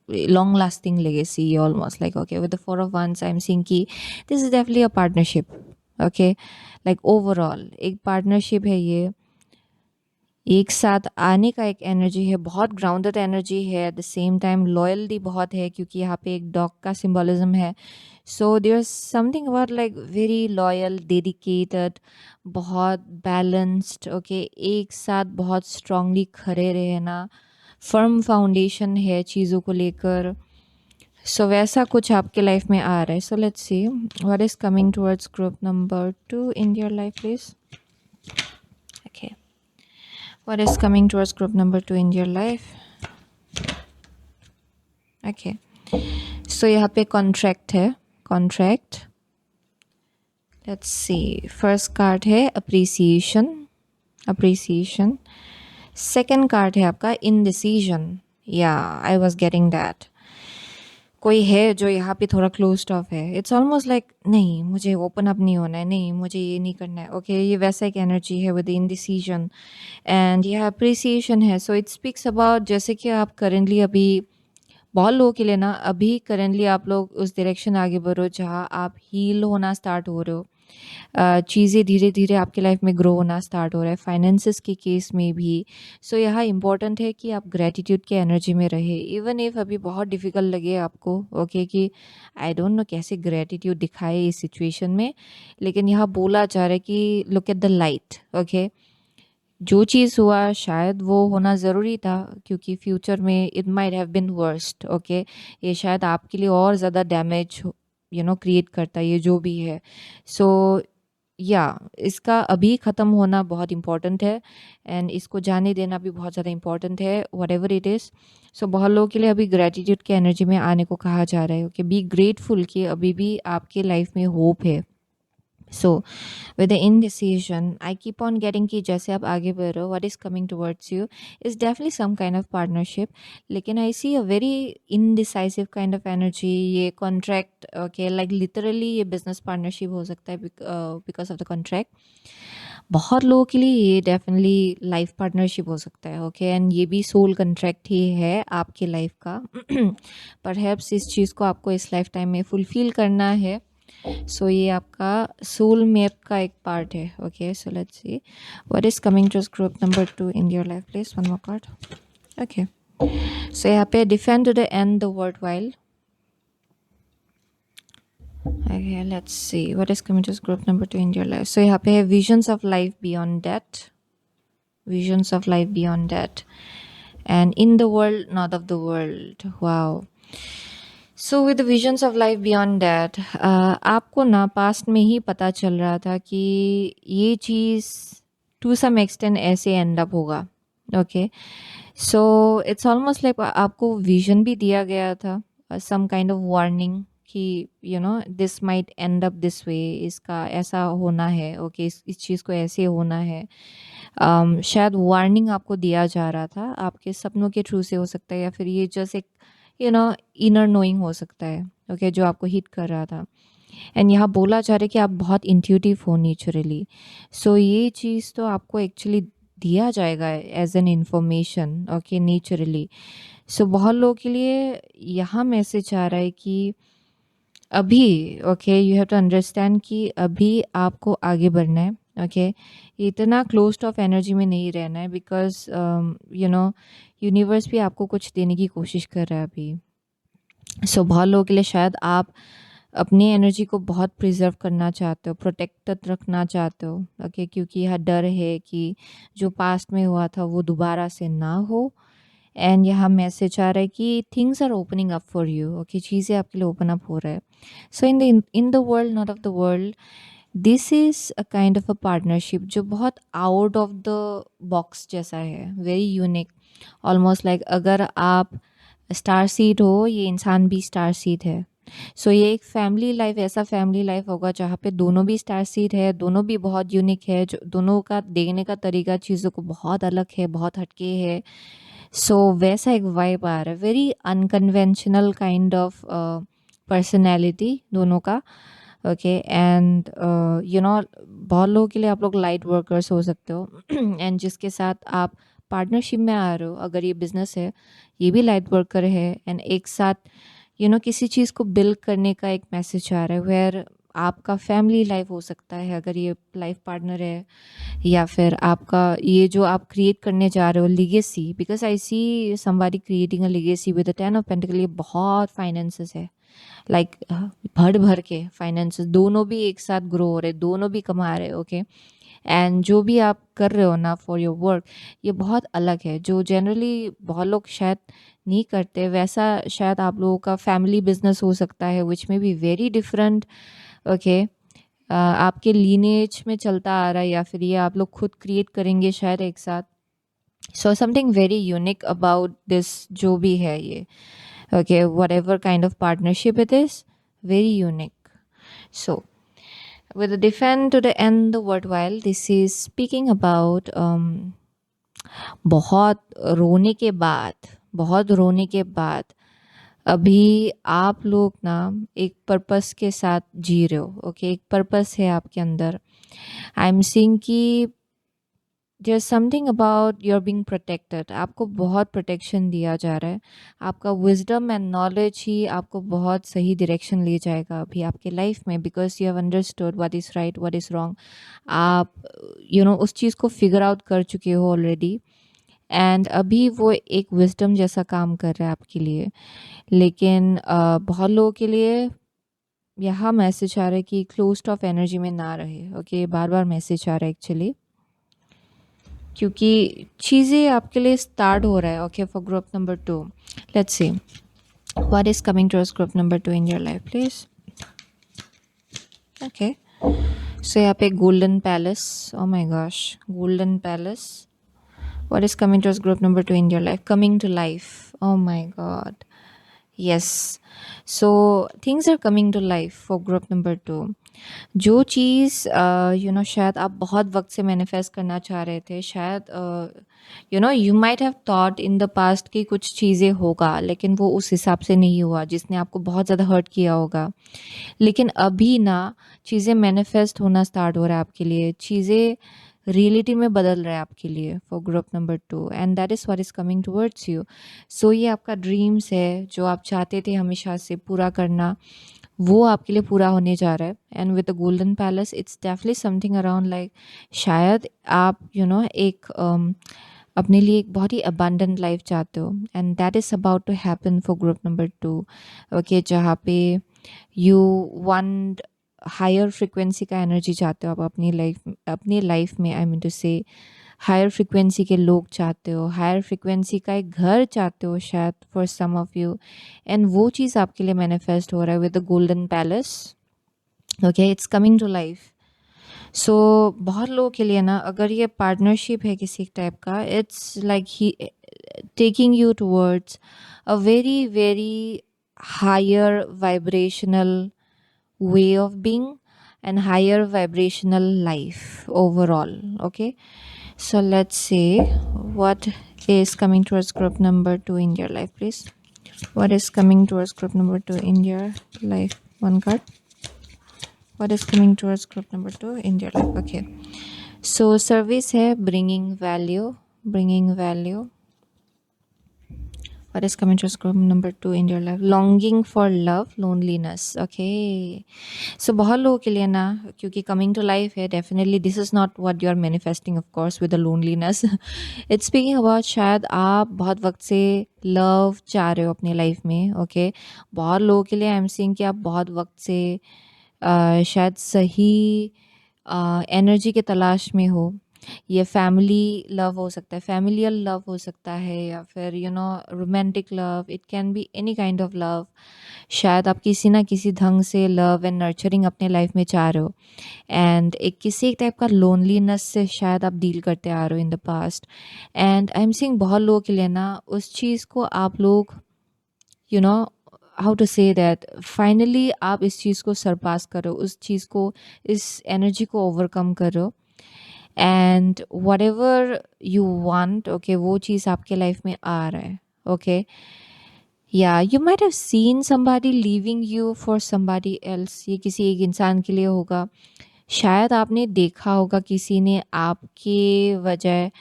long lasting legacy, almost like. Okay, with the 4 of Wands I am seeing कि this is definitely a partnership. Okay, like overall एक partnership है ये। एक साथ आने का एक एनर्जी है, बहुत ग्राउंडेड एनर्जी है, at the same time loyalty बहुत है क्योंकि यहाँ पे एक डॉग का सिंबलिज्म है। So there is something about like very loyal, dedicated, बहुत बैलेंस्ड, ओके, एक साथ बहुत स्ट्रांगली खड़े रहना, फर्म फाउंडेशन है चीज़ों को लेकर। सो वैसा कुछ आपके लाइफ में आ रहा है। So let's see what is coming towards group number 2 in your life please. Okay, what is coming towards group number 2 in your life? Okay, so यहाँ पे कॉन्ट्रैक्ट है, contract. Let's see, first card है appreciation, appreciation. Second card है आपका indecision. या I was getting that, कोई है जो यहाँ पे थोड़ा क्लोज्ड ऑफ है। इट्स ऑलमोस्ट लाइक नहीं, मुझे ओपन अप नहीं होना है, नहीं मुझे ये नहीं करना है। ओके, ये वैसा एक एनर्जी है विद इनडिसीजन एंड यह अप्रिसिएशन है। सो इट स्पीक्स अबाउट जैसे कि आप करेंटली अभी बहुत लोगों के लिए ना, अभी करेंटली आप लोग उस डायरेक्शन आगे बढ़ो जहाँ आप हील होना स्टार्ट हो रहे हो। चीज़ें धीरे धीरे आपके लाइफ में ग्रो होना स्टार्ट हो रहा है, फाइनेंसिस के केस में भी। सो यहाँ इम्पॉर्टेंट है कि आप ग्रेटिट्यूड के एनर्जी में रहे, इवन इफ अभी बहुत डिफ़िकल्ट लगे आपको, ओके, कि आई डोंट नो कैसे ग्रेटिट्यूड दिखाए इस सिचुएशन में, लेकिन यहाँ बोला जा रहा है कि look at the light. Okay, जो चीज़ हुआ शायद वो होना ज़रूरी था क्योंकि फ्यूचर में it might have been worst. Okay, ये शायद आपके लिए और ज़्यादा डैमेज क्रिएट करता है, ये जो भी है। सो या इसका अभी ख़त्म होना बहुत इम्पॉर्टेंट है एंड इसको जाने देना भी बहुत ज़्यादा इम्पॉर्टेंट है, वट एवर इट इज़। सो बहुत लोगों के लिए अभी ग्रेटिट्यूड के एनर्जी में आने को कहा जा रहा है। ओके, बी ग्रेटफुल कि अभी भी आपके लाइफ में होप है। सो with the indecision, I keep on getting कि जैसे आप आगे बढ़ रहे हो, what is coming towards you is definitely some kind of partnership, लेकिन I see a very indecisive kind of energy। ये contract, okay, like literally ये business partnership हो सकता है because of the contract। बहुत लोगों के लिए ये डेफिनेटली लाइफ पार्टनरशिप हो सकता है, ओके, एंड ये भी सोल कंट्रैक्ट ही है आपके लाइफ का। परहैप्स इस चीज़ को आपको इस लाइफ टाइम में फुलफिल करना है। सो ये आपका सोल मैप का एक पार्ट है। Okay, so let's see what is coming to group number 2 in your life please, one more card. Okay, so यहाँ पे defend to the end the world while. Okay, let's see what is coming to group number 2 in your life. So यहाँ पे है visions of life beyond that, visions of life beyond that, and in the world, not of the world. Wow. So with visions of life beyond that, आपको ना past में ही पता चल रहा था कि ये चीज़ टू सम एक्सटेंट ऐसे एंड अप होगा। Okay, so it's almost like आपको विजन भी दिया गया था, सम काइंड ऑफ वार्निंग कि this might and up this way, इसका ऐसा होना है। ओके, इस चीज़ को ऐसे होना है। शायद वार्निंग आपको दिया जा रहा था, आपके सपनों के थ्रू से हो सकता है, या फिर ये जस्ट एक इनर नोइंग हो सकता है। ओके, जो आपको हिट कर रहा था। एंड यहाँ बोला जा रहा है कि आप बहुत इंट्यूटिव हो नेचुरली। सो ये चीज़ तो आपको एक्चुअली दिया जाएगा as an information, okay, naturally. So बहुत लोगों के लिए यहाँ मैसेज आ रहा है कि अभी, okay, you have to understand कि अभी आपको आगे बढ़ना है। ओके, इतना क्लोज्ड ऑफ एनर्जी में नहीं रहना है, बिकॉज यूनिवर्स भी आपको कुछ देने की कोशिश कर रहा है अभी। सो बहुत लोगों के लिए शायद आप अपनी एनर्जी को बहुत प्रिजर्व करना चाहते हो, प्रोटेक्टेड रखना चाहते हो। ओके, क्योंकि यह डर है कि जो पास्ट में हुआ था वो दोबारा से ना हो। एंड यहाँ मैसेज आ रहा है कि things are opening up for you. Okay, चीज़ें आपके लिए ओपन अप हो रहा है। So in the world, not of the world, this is a kind of a partnership जो बहुत आउट ऑफ द बॉक्स जैसा है, वेरी यूनिक। ऑलमोस्ट लाइक अगर आप स्टार सीड हो, ये इंसान भी स्टार सीड है। सो ये एक फैमिली लाइफ, ऐसा फैमिली लाइफ होगा जहाँ पे दोनों भी स्टार सीड है, दोनों भी बहुत यूनिक है, जो दोनों का देखने का तरीका चीज़ों को बहुत अलग है, बहुत हटके है। सो वैसा एक वाइब आ रहा है, very unconventional kind of personality दोनों का। ओके, एंड बहुत लोगों के लिए आप लोग लाइट वर्कर्स हो सकते हो एंड जिसके साथ आप पार्टनरशिप में आ रहे हो, अगर ये बिजनेस है, ये भी लाइट वर्कर है, एंड एक साथ किसी चीज़ को बिल्ड करने का एक मैसेज आ रहा है, वेयर आपका फैमिली लाइफ हो सकता है अगर ये लाइफ पार्टनर है, या फिर आपका ये जो आप क्रिएट करने जा रहे हो legacy, because I C somebody creating a legacy with the 10 of pentacle. ये बहुत फाइनेंसेस है, लाइक भर भर के फाइनेंसेस, दोनों भी एक साथ ग्रो हो रहे, दोनों भी कमा रहे, ओके। एंड जो भी आप कर रहे हो ना फॉर योर वर्क, ये बहुत अलग है, जो जनरली बहुत लोग शायद नहीं करते वैसा। शायद आप लोगों का फैमिली बिजनेस हो सकता है विच में बी वेरी डिफरेंट, ओके। आपके लीनेज में चलता आ रहा है, या फिर ये आप लोग खुद क्रिएट करेंगे शायद एक साथ। So something very unique about this जो भी है ये, okay, what ever kind of partnership it is, very unique. So with the defend to the end the worthwhile, this is speaking about बहुत रोने के बाद, बहुत रोने के बाद अभी आप लोग ना एक पर्पस के साथ जी रहे हो, ओके। एक पर्पस है आपके अंदर। आई एम सीइंग कि there something about your being protected, आपको बहुत प्रोटेक्शन दिया जा रहा है। आपका विजडम एंड नॉलेज ही आपको बहुत सही डायरेक्शन ले जाएगा अभी आपके लाइफ में, because you have understood what is right what is wrong. आप उस चीज़ को फिगर आउट कर चुके हो ऑलरेडी, एंड अभी वो एक विजडम जैसा काम कर रहा है आपके लिए। लेकिन बहुत लोगों के लिए यहाँ मैसेज आ रहा है कि क्लोज्ड ऑफ एनर्जी में ना रहे, ओके। बार बार मैसेज आ रहा है एक्चुअली, क्योंकि चीज़ें आपके लिए स्टार्ट हो रहा है, okay. For group number 2, let's see what is coming towards group number 2 in your life please, okay. So यहाँ पे golden palace, oh my gosh, golden palace. What is coming towards group number 2 in your life? Coming to life. Oh my God. Yes. So things are coming to life for group number 2. जो चीज़ शायद आप बहुत वक्त से manifest करना चाह रहे थे, शायद you might have thought in the past कि कुछ चीज़ें होगा, लेकिन वो उस हिसाब से नहीं हुआ जिसने आपको बहुत ज़्यादा हर्ट किया होगा। लेकिन अभी ना चीज़ें मैनिफेस्ट होना स्टार्ट हो रहा है आपके लिए, चीज़ें रियलिटी में बदल रहा है आपके लिए for group number 2, and that is what is coming towards you. So ये आपका ड्रीम्स है जो आप चाहते थे हमेशा से पूरा करना, वो आपके लिए पूरा होने जा रहा है। And with the golden palace it's definitely something around like शायद आप एक अपने लिए एक बहुत ही अबंडेंट लाइफ चाहते हो, and that is about to happen for group number 2, okay. जहाँ पे यू वांट हायर फ्रिक्वेंसी का एनर्जी चाहते हो आप अपनी लाइफ में, I mean to say higher frequency के लोग चाहते हो, हायर फ्रिक्वेंसी का एक घर चाहते हो शायद for some of you, and वो चीज़ आपके लिए मैनिफेस्ट हो रहा है with the golden palace, okay. It's coming to life. So बहुत लोगों के लिए ना अगर ये पार्टनरशिप है किसी टाइप का, इट्स लाइक ही taking you towards a very very higher vibrational way of being and higher vibrational life overall, okay. So let's see what is coming towards group number 2 in your life please. What is coming towards group number 2 in your life? One card. What is coming towards group number 2 in your life? Okay, so service है, bringing value, bringing value. What is coming towards group number 2 in your life? Longing for love, loneliness, okay. So बहुत लोगों के लिए ना, क्योंकि coming to life है, definitely this is not what you are manifesting of course with the loneliness. It's speaking about शायद आप बहुत वक्त से love चाह रहे हो अपनी लाइफ में, okay. बहुत लोगों के लिए आई एम सीइंग कि आप बहुत वक्त से शायद सही एनर्जी के तलाश में हो। ये फैमिली लव हो सकता है, फैमिलियल लव हो सकता है, या फिर romantic love, it can be any kind of love. शायद आप किसी ना किसी ढंग से लव एंड नर्चरिंग अपने लाइफ में चाह रहे हो, एंड किसी एक टाइप का लोनलीनेस से शायद आप डील करते आ रहे हो in the past. And I am seeing बहुत लोगों के लिए ना उस चीज़ को आप लोग how to say that finally आप इस चीज़ को सरपास करो, उस चीज़ को, इस एनर्जी को ओवरकम करो, and what ever you want, okay, वो चीज़ आपके लाइफ में आ रहा है, ओके। या you might have seen somebody leaving you for somebody else, ये किसी एक इंसान के लिए होगा। शायद आपने देखा होगा किसी ने आपके वजह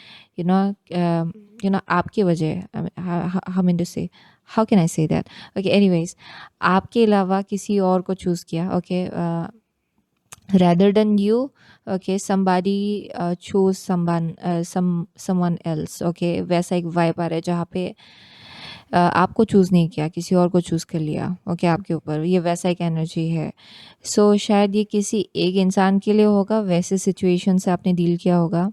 आपके वजह, हम इन से how can I say that, okay, anyways आपके अलावा किसी और को चूज़ किया, okay. rather than you. Okay, somebody choose someone else. Okay, वैसा एक वाइब आ रहा है जहाँ पे आपको चूज़ नहीं किया, किसी और को चूज़ कर लिया। ओके, आपके ऊपर ये वैसा एक एनर्जी है। सो शायद ये किसी एक इंसान के लिए होगा, वैसे सिचुएशन से आपने डील किया होगा,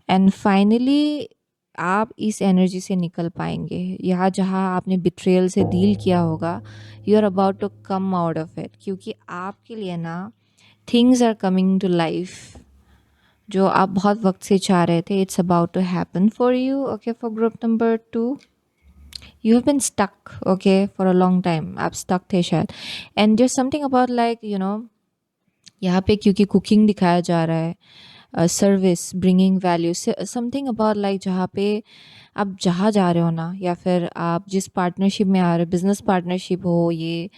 एंड फाइनली आप इस एनर्जी से निकल पाएंगे। यहाँ जहाँ आपने बिट्रेयल से डील किया होगा, you are about to come out of it, क्योंकि आपके लिए ना things are coming to life जो आप बहुत वक्त से चाह रहे थे। It's about to happen for you. Okay, for group number 2, you have been stuck, okay, for a long time, आप stuck थे शायद, and there's something about like यहाँ पे क्योंकि कुकिंग दिखाया जा रहा है, service bringing value, something about like जहाँ पे आप जहाँ जा रहे हो ना, या फिर आप जिस पार्टनरशिप में आ रहे हो, बिजनेस पार्टनरशिप हो, ये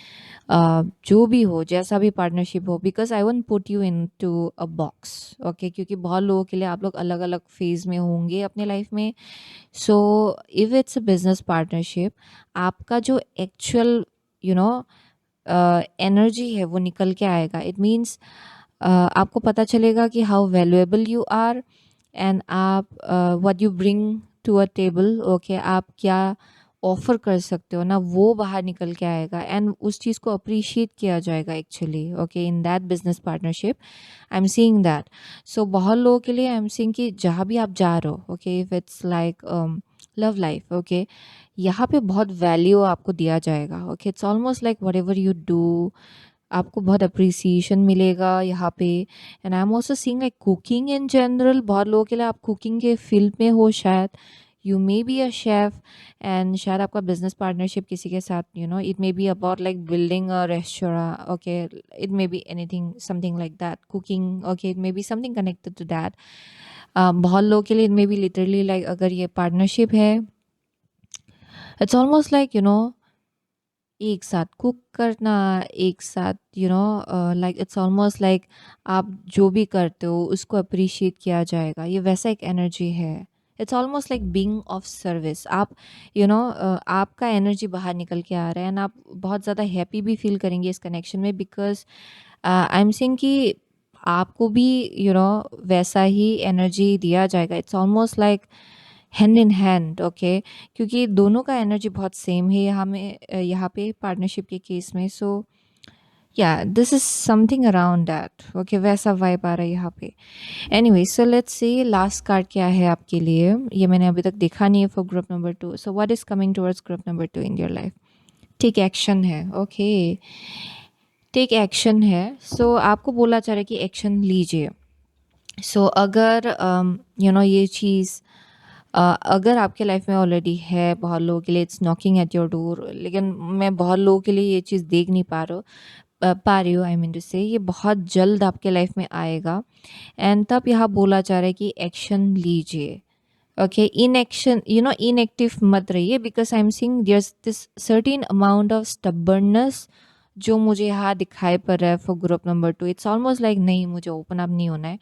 जो भी हो, जैसा भी पार्टनरशिप हो, because I won't put you into a box. Okay, क्योंकि बहुत लोगों के लिए आप लोग अलग अलग फेज में होंगे अपने लाइफ में। So if it's a business partnership, आपका जो एक्चुअल यू नो एनर्जी है वो निकल के आएगा। इट मीन्स आपको पता चलेगा कि how valuable you are, and आप what you bring to a table. Okay, आप क्या ऑफर कर सकते हो ना, वो बाहर निकल के आएगा, एंड उस चीज़ को अप्रिशिएट किया जाएगा actually. Okay, in that business partnership I am seeing that. So बहुत लोगों के लिए आई एम सीइंग कि जहाँ भी आप जा रहे हो, okay, if it's like love life, okay, यहाँ पे बहुत वैल्यू आपको दिया जाएगा। Okay, it's almost like what ever you do, आपको बहुत अप्रिसिएशन मिलेगा यहाँ पे। And I am also seeing like cooking in general, बहुत लोगों के लिए आप कुकिंग के फील्ड में हो शायद, you may be a chef, and शायद आपका बिजनेस पार्टनरशिप किसी के साथ, it may be about like building a restaurant. Okay, it may be anything something like that, cooking. Okay, it may be something connected to that. बहुत लोगों के लिए it may be literally like, अगर ये partnership है, it's almost like एक साथ cook करना, एक साथ लाइक इट्स ऑलमोस्ट लाइक आप जो भी करते हो उसको अप्रिशिएट किया जाएगा, ये वैसा एक एनर्जी है। It's almost like being of service. आप आपका एनर्जी बाहर निकल के आ रहा है, एंड आप बहुत ज़्यादा हैप्पी भी फील करेंगे इस कनेक्शन में, बिकॉज आई एम सेइंग कि आपको भी वैसा ही एनर्जी दिया जाएगा। It's almost like hand in hand. Okay, क्योंकि दोनों का एनर्जी बहुत सेम है यहाँ में, यहाँ पे पार्टनरशिप के केस में। सो या this is something around that. Okay, वैसा वाइब आ रहा है यहाँ पे। Anyway, so let's C last card क्या है आपके लिए। ये मैंने अभी तक देखा नहीं है for group number 2। So what is coming towards group number 2 in your life? Take action है। ओके, टेक एक्शन है। सो आपको बोला जा रहा है कि एक्शन लीजिए। सो अगर ये चीज़ अगर आपके लाइफ में ऑलरेडी है, बहुत लोगों के लिए it's knocking at your door, लेकिन मैं बहुत लोगों के लिए ये चीज़ देख नहीं पा रही हूँ। आई मीन टू से ये बहुत जल्द आपके लाइफ में आएगा, एंड तब यहाँ बोला जा रहा है कि एक्शन लीजिए। ओके, इन एक्शन इनएक्टिव मत रहिए, because I am seeing there this certain amount of stubbornness जो मुझे यहाँ दिखाई पड़ रहा है for group number 2। It's almost like नहीं, मुझे ओपन अप नहीं होना है,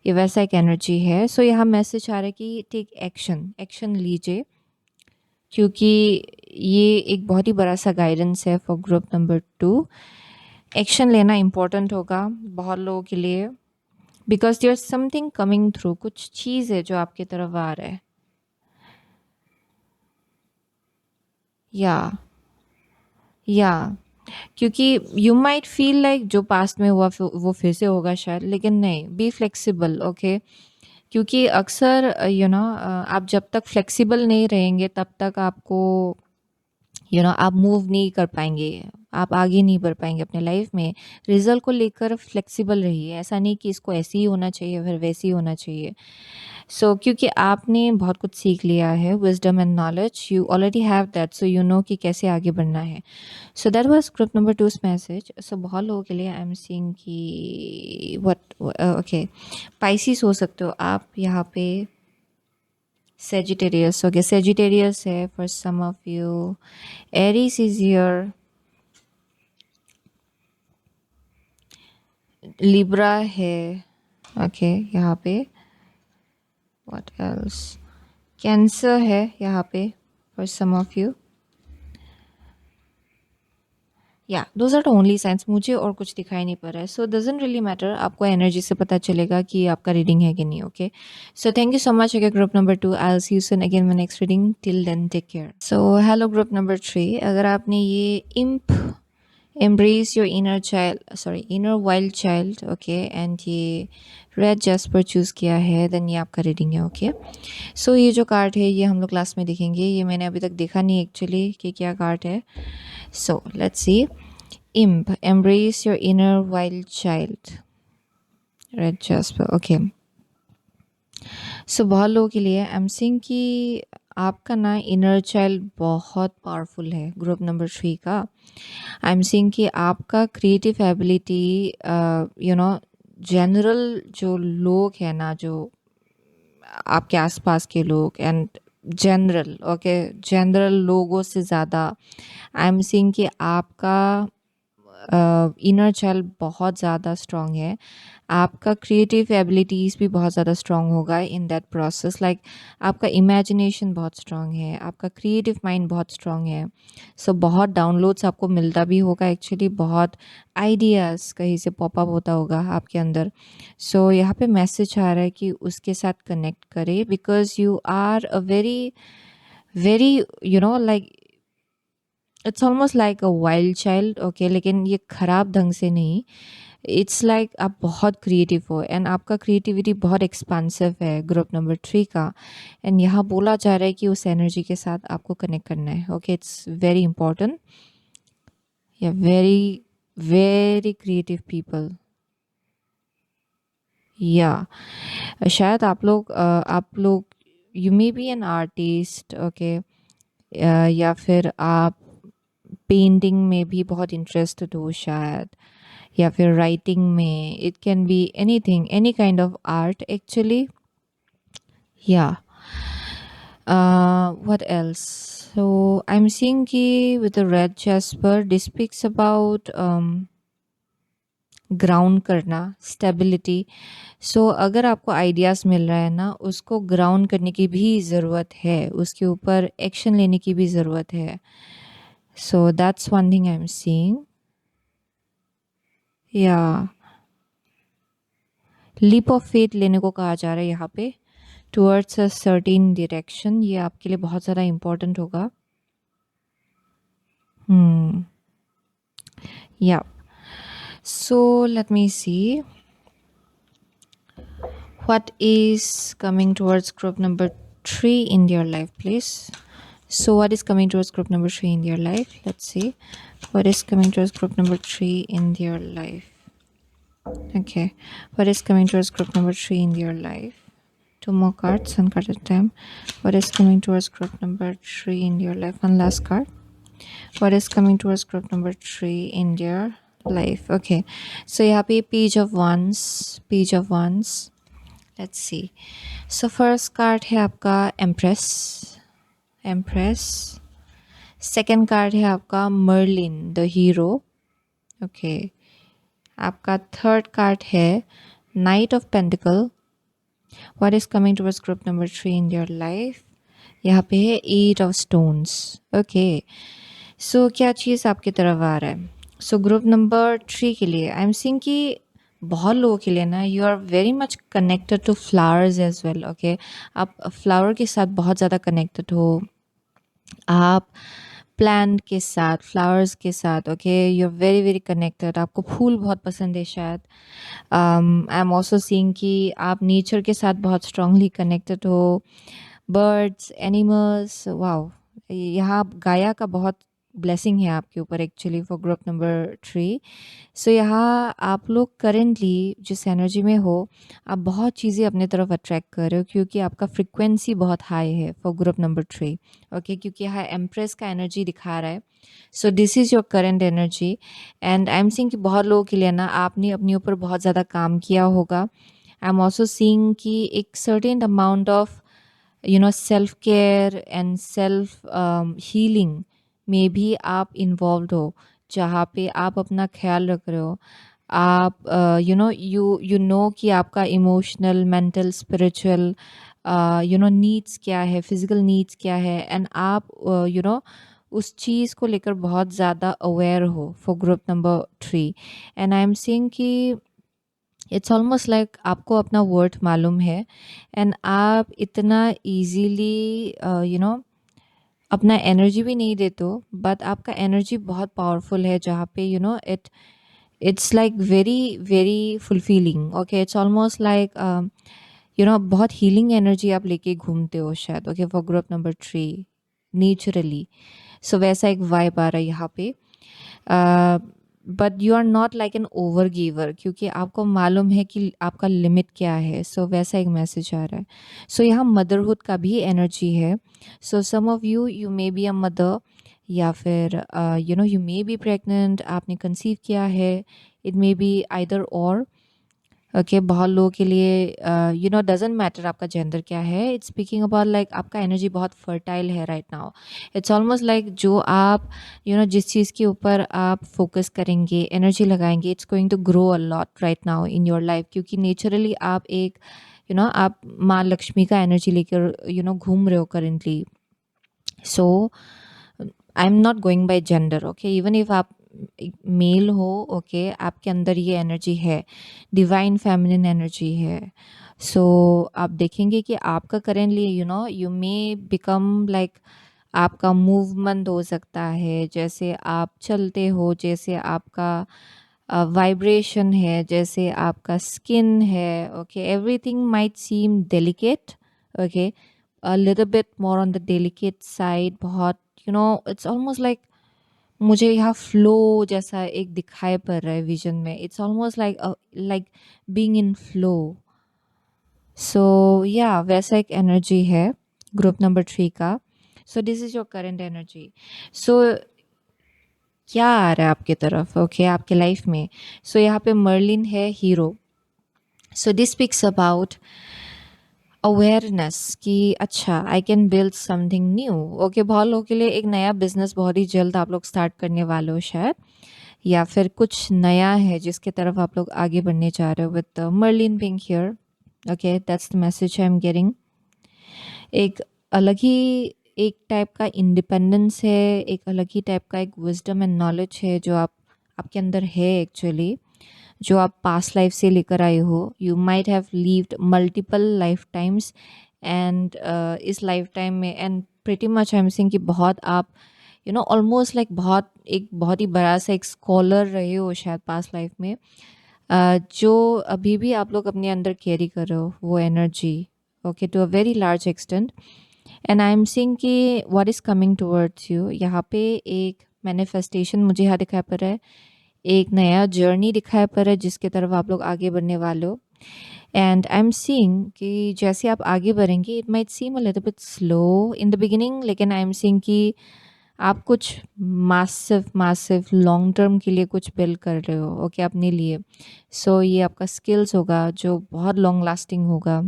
ये वैसा एक एनर्जी है। सो यहाँ मैसेज आ रहा है कि टेक एक्शन, एक्शन लीजिए, क्योंकि ये एक बहुत ही बड़ा सा गाइडेंस है फॉर ग्रुप नंबर 2। एक्शन लेना इम्पोर्टेंट होगा बहुत लोगों के लिए, because there something coming through, कुछ चीज़ है जो आपकी तरफ आ रहा है। या या क्योंकि यू माइट फील लाइक जो पास्ट में हुआ वो फिर से होगा शायद, लेकिन नहीं, बी फ्लेक्सिबल। ओके, क्योंकि अक्सर आप जब तक फ्लेक्सिबल नहीं रहेंगे तब तक आपको आप मूव नहीं कर पाएंगे, आप आगे नहीं बढ़ पाएंगे अपने लाइफ में। रिजल्ट को लेकर फ्लेक्सिबल रहिए, ऐसा नहीं कि इसको ऐसे ही होना चाहिए फिर वैसे ही होना चाहिए। सो क्योंकि आपने बहुत कुछ सीख लिया है, wisdom and knowledge you already have that, so you know कि कैसे आगे बढ़ना है। So that was group number 2's message. So बहुत लोगों के लिए आई एम सीइंग कि व्हाट, ओके, पाइसिस हो सकते हो आप यहाँ पे, सेजिटेरियस। ओके, सेजिटेरियस है for some of you, Aries is here, Libra है। ओके, यहाँ पे व्हाट एल्स, कैंसर है यहाँ पे फॉर सम ऑफ यू। या those are the only signs, मुझे और कुछ दिखाई नहीं पड़ रहा है. सो डजेंट रियली मैटर, आपको एनर्जी से पता चलेगा कि आपका रीडिंग है कि नहीं. Okay, so thank you so much. Okay, group number 2, I will see you soon again my next reading. Till then take care. So hello group number 3. अगर आपने ये इम्प embrace your inner child, sorry, inner wild child, okay, and ये red jasper choose किया है, then ये आपका reading है. ओके, सो ये जो कार्ड है ये हम लोग क्लास में देखेंगे. ये मैंने अभी तक देखा नहीं एक्चुअली कि क्या कार्ड है. So let's C. Imp, embrace your inner wild child. Red Jasper. Okay. So बहुत लोगों के लिए आई एम सीइंग कि आपका ना इनर चाइल्ड बहुत पावरफुल है. ग्रुप नंबर 3 का आई एम सीइंग कि आपका क्रिएटिव एबिलिटी, जनरल जो लोग हैं ना, जो आपके आसपास के लोग, एंड जनरल लोगों से ज़्यादा आई एम सीइंग कि आपका इनर चाइल्ड बहुत ज़्यादा स्ट्रॉन्ग है. आपका क्रिएटिव एबिलिटीज़ भी बहुत ज़्यादा स्ट्रॉन्ग होगा इन दैट प्रोसेस. लाइक आपका इमेजिनेशन बहुत स्ट्रॉन्ग है, आपका क्रिएटिव माइंड बहुत स्ट्रॉन्ग है. सो बहुत डाउनलोड्स आपको मिलता भी होगा एक्चुअली, बहुत आइडियाज़ कहीं से पॉपअप होता होगा आपके अंदर. सो यहाँ पे मैसेज आ रहा है कि उसके साथ कनेक्ट करें, because you are a very very like it's almost like a wild child. Okay, लेकिन ये ख़राब ढंग से नहीं. इट्स लाइक आप बहुत क्रिएटिव हो, एंड आपका क्रिएटिविटी बहुत एक्सपांसिव है ग्रुप नंबर 3 का. एंड यहाँ बोला जा रहा है कि उस एनर्जी के साथ आपको कनेक्ट करना है. Okay, it's very important. या वेरी वेरी क्रिएटिव पीपल. या शायद आप लोग you may B an artist. Okay, या फिर आप पेंटिंग में भी बहुत इंटरेस्टेड हो शायद, या फिर राइटिंग में. It can be anything, any kind of art actually. या what else? So I'm seeing ki with the red jasper, this speaks about ground करना, स्टेबिलिटी. सो अगर आपको आइडियाज़ मिल रहा है ना, उसको ग्राउंड करने की भी ज़रूरत है, उसके ऊपर एक्शन लेने की भी ज़रूरत है. So that's one thing I am seeing. या लीप ऑफ फेथ लेने को कहा जा रहा है यहाँ पे, टुवर्ड्स अ सर्टेन डायरेक्शन. ये आपके लिए बहुत ज़्यादा इम्पोर्टेंट होगा. या so let me see what is coming towards group number 3 in your life, please. So what is coming towards group number 3 in your life? Let's see what is coming towards group number 3 in your life. Okay, what is coming towards group number 3 in your life? Two more cards, one card at a time. What is coming towards group number 3 in your life? One last card. What is coming towards group number 3 in your life? Okay, so यहाँ पे page of wands. Let's see. So first card है आपका Empress. Second card है आपका Merlin, the hero. Okay. आपका third card है Knight of Pentacle. What is coming towards group number 3 in your life? यहाँ पे है Eight of Stones. Okay. So क्या चीज़ आपकी तरफ आ रहा है? So group number 3 के लिए आई एम सीइंग कि बहुत लोगों के लिए ना, you are very much connected to flowers as well. Okay, आप फ्लावर के साथ बहुत ज़्यादा कनेक्टेड हो, आप प्लांट के साथ, फ्लावर्स के साथ. Okay, you are very very connected. आपको फूल बहुत पसंद है शायद. आई एम ऑल्सो सीइंग कि आप नेचर के साथ बहुत स्ट्रांगली कनेक्टेड हो, बर्ड्स, एनिमल्स. वाओ, यहाँ गाया का बहुत ब्लेसिंग है आपके ऊपर एक्चुअली फॉर ग्रुप नंबर 3. सो यहाँ आप लोग करेंटली जिस एनर्जी में हो, आप बहुत चीज़ें अपने तरफ अट्रैक्ट कर रहे हो, क्योंकि आपका फ्रिक्वेंसी बहुत हाई है फॉर ग्रुप नंबर 3. ओके, क्योंकि यहाँ एम्प्रेस का एनर्जी दिखा रहा है. सो this is your current energy. And I am seeing कि बहुत लोगों के लिए ना, आपने अपने ऊपर बहुत ज़्यादा काम किया होगा. आई एम ऑल्सो सीइंग कि एक certain amount of self care and self healing में भी आप इन्वॉल्व हो, जहाँ पे आप अपना ख्याल रख रहे हो. आप यू नो कि आपका इमोशनल, मेंटल, स्पिरिचुअल नीड्स क्या है, फिजिकल नीड्स क्या है, एंड आप उस चीज़ को लेकर बहुत ज़्यादा अवेयर हो for group number 3। And I am seeing कि इट्स ऑलमोस्ट लाइक आपको अपना वर्थ मालूम है एंड आप इतना इजीली अपना एनर्जी भी नहीं देते हो, बट आपका एनर्जी बहुत पावरफुल है जहाँ पे it's like very very fulfilling. Okay, it's almost like बहुत हीलिंग एनर्जी आप लेके घूमते हो शायद। Okay, for group number 3 naturally. So वैसा एक वाइब आ रहा है यहाँ पे। But you are not like an over giver, क्योंकि आपको मालूम है कि आपका लिमिट क्या है। सो वैसा एक मैसेज आ रहा है। सो यहाँ मदरहुड का भी एनर्जी है। So some of you may be a mother, या फिर यू मे बी प्रेग्नेंट, आपने कंसीव किया है। It may be either or. Okay, बहुत लोगों के लिए डजेंट मैटर आपका जेंडर क्या है। इट्स स्पीकिंग अबाउट लाइक आपका एनर्जी बहुत फर्टाइल है right now. It's almost like जो आप जिस चीज़ के ऊपर आप फोकस करेंगे, एनर्जी लगाएंगे, it's going to grow a lot right now in your life, क्योंकि नेचुरली आप एक आप माँ लक्ष्मी का एनर्जी लेकर घूम रहे हो currently. So I am not going by gender. Okay, even if आप मेल हो, ओके, आपके अंदर ये एनर्जी है, डिवाइन फेमिनिन एनर्जी है। सो आप देखेंगे कि आपका currently you may become like आपका मूवमेंट हो सकता है, जैसे आप चलते हो, जैसे आपका वाइब्रेशन है, जैसे आपका स्किन है। Okay, everything might seem delicate. Okay, a little bit more on the delicate side। बहुत इट्स ऑलमोस्ट लाइक मुझे यहाँ फ्लो जैसा एक दिखाई पड़ रहा है विजन में। It's almost like being in flow. So या वैसा एक एनर्जी है ग्रुप नंबर 3 का। So this is your current energy. So क्या आ रहा है आपके तरफ? ओके, आपके लाइफ में। सो यहाँ पे मर्लिन है hero. So this speaks about awareness कि अच्छा I can build something new. Okay, बहुत लोगों के लिए एक नया बिजनेस बहुत ही जल्द आप लोग स्टार्ट करने वाले हो शायद, या फिर कुछ नया है जिसके तरफ आप लोग आगे बढ़ने जा रहे हो with Merlin being here. Okay, that's the message I am getting. एक अलग ही एक टाइप का इंडिपेंडेंस है, एक अलग ही टाइप का एक विजडम एंड नॉलेज है जो आपके अंदर है एक्चुअली, जो आप पास्ट लाइफ से लेकर आए हो। You might have levied multiple life times and इस लाइफ टाइम में and pretty much I am saying कि बहुत आप ऑलमोस्ट लाइक बहुत ही बड़ा सा एक स्कॉलर रहे हो शायद पास्ट लाइफ में। जो अभी भी आप लोग अपने अंदर कैरी कर रहे हो वो energy, okay, to a very large extent. And I am seeing कि what is coming towards you. यहाँ पे एक मैनिफेस्टेशन मुझे यहाँ दिखाई पड़ रहा है, एक नया जर्नी दिखाई पड़ रहा है जिसके तरफ आप लोग आगे बढ़ने वाले हो। एंड आई एम सीइंग कि जैसे आप आगे बढ़ेंगे, it might seem a little bit slow in the beginning, लेकिन आई एम सीइंग कि आप कुछ मासिव लॉन्ग टर्म के लिए कुछ बिल्ड कर रहे हो, ओके, अपने लिए। सो ये आपका स्किल्स होगा जो बहुत लॉन्ग लास्टिंग होगा,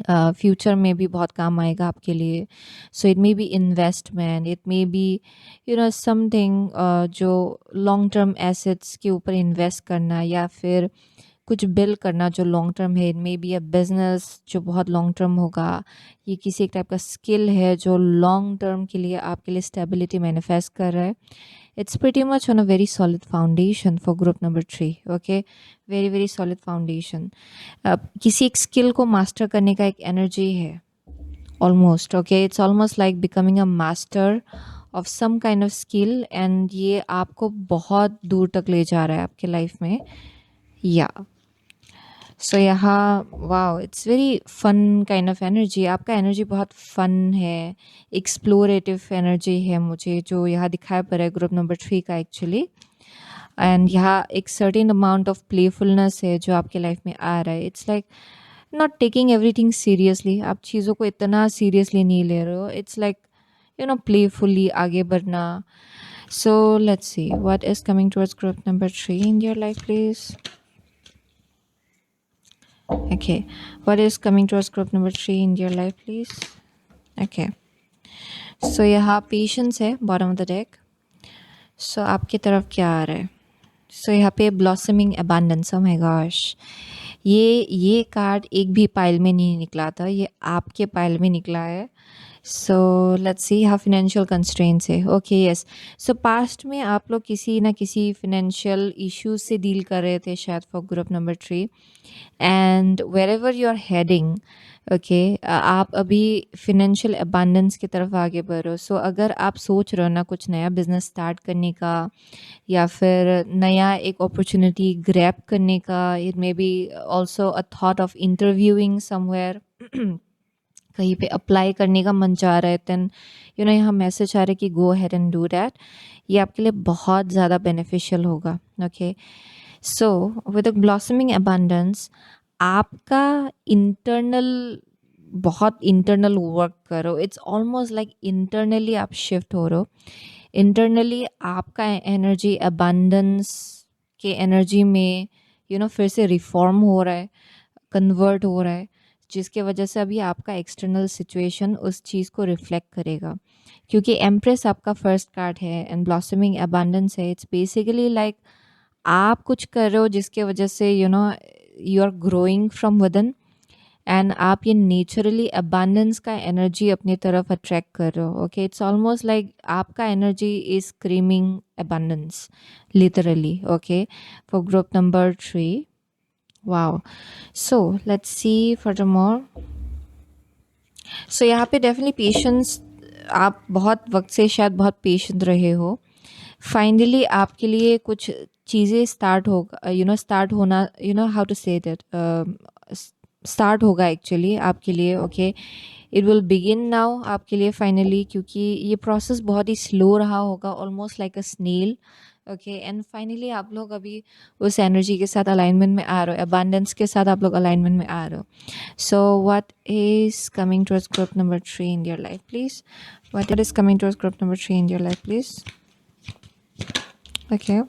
फ्यूचर में भी बहुत काम आएगा आपके लिए। So it may B investment, it may be something जो लॉन्ग टर्म एसेट्स के ऊपर इन्वेस्ट करना, या फिर कुछ बिल्ड करना जो लॉन्ग टर्म है। It may be a business जो बहुत लॉन्ग टर्म होगा। ये किसी एक टाइप का स्किल है जो लॉन्ग टर्म के लिए आपके लिए स्टेबिलिटी मैनिफेस्ट कर रहा है। It's pretty much on a very solid foundation for group number 3। Okay, very very solid foundation. किसी एक स्किल को मास्टर करने का एक एनर्जी है almost. Okay, it's almost like becoming a master of some kind of skill, and ये आपको बहुत दूर तक ले जा रहा है आपके लाइफ में। या सो यहाँ wow, it's very fun kind of energy. आपका एनर्जी बहुत फन है, एक्सप्लोरेटिव एनर्जी है मुझे जो यहाँ दिखाया पड़ रहा है ग्रुप नंबर 3 का एक्चुअली। एंड यहाँ एक सर्टेन अमाउंट ऑफ प्लेफुलनेस है जो आपके लाइफ में आ रहा है। It's like not taking everything seriously, आप चीज़ों को इतना सीरियसली नहीं ले रहे हो। इट्स लाइक प्लेफुली आगे बढ़ना। सो let's see what is coming towards group number 3 in your life please. Okay, what is coming towards group number 3 in your life, please? Okay, so यहाँ patience है bottom of the deck. So आपकी तरफ क्या आ रहा है? So यहाँ पे blossoming abundance. Oh my gosh, ये कार्ड एक भी पाइल में नहीं निकला था, ये आपके पाइल में निकला है। सो लेट्स सी हाँ फिनेंशियल कंस्ट्रेंट्स है ओके यस सो पास्ट में आप लोग किसी ना किसी फिनेंशियल इश्यूज से डील कर रहे थे शायद for group number 3 and wherever you are heading okay आप अभी फिनेंशियल अबांडेंस की तरफ आगे बढ़ रहे हो सो अगर आप सोच रहे हो ना कुछ नया बिजनेस स्टार्ट करने का या फिर नया एक अपॉर्चुनिटी ग्रैब करने का it may B also a thought of interviewing somewhere कहीं पे अप्लाई करने का मन चाह रहा है देन यहाँ मैसेज आ रहा है कि go ahead and do that ये आपके लिए बहुत ज़्यादा बेनिफिशियल होगा okay so with blossoming abundance आपका इंटरनल बहुत इंटरनल वर्क करो इट्स ऑलमोस्ट लाइक इंटरनली आप शिफ्ट हो रहे हो इंटरनली आपका एनर्जी अबंडेंस के एनर्जी में फिर से रिफॉर्म हो रहा है कन्वर्ट हो रहा है जिसके वजह से अभी आपका एक्सटर्नल सिचुएशन उस चीज़ को रिफ्लेक्ट करेगा क्योंकि एम्प्रेस आपका फर्स्ट कार्ड है एंड ब्लॉसमिंग अबंडेंस है इट्स बेसिकली लाइक आप कुछ कर रहे हो जिसके वजह से you are growing from within and आप ये नेचुरली अबंडेंस का एनर्जी अपनी तरफ अट्रैक्ट कर रहे हो ओके इट्स ऑलमोस्ट लाइक आपका energy is screaming abundance literally okay for group number 3 wow so let's see furthermore so यहाँ पे डेफिनेटली पेशेंस आप बहुत वक्त से शायद बहुत पेशेंट रहे हो फाइनली आपके लिए कुछ चीज़ें स्टार्ट होगा स्टार्ट होना how to say that start होगा एक्चुअली आपके लिए okay it will begin now आपके लिए फाइनली क्योंकि ये प्रोसेस बहुत ही स्लो रहा होगा almost like a snail okay and finally आप लोग अभी उस एनर्जी के साथ अलाइनमेंट में आ रहे हो अबांडेंस के साथ आप लोग अलाइनमेंट में आ रहे हो सो what is coming towards group number 3 in your life please what is coming towards group number 3 in your life please okay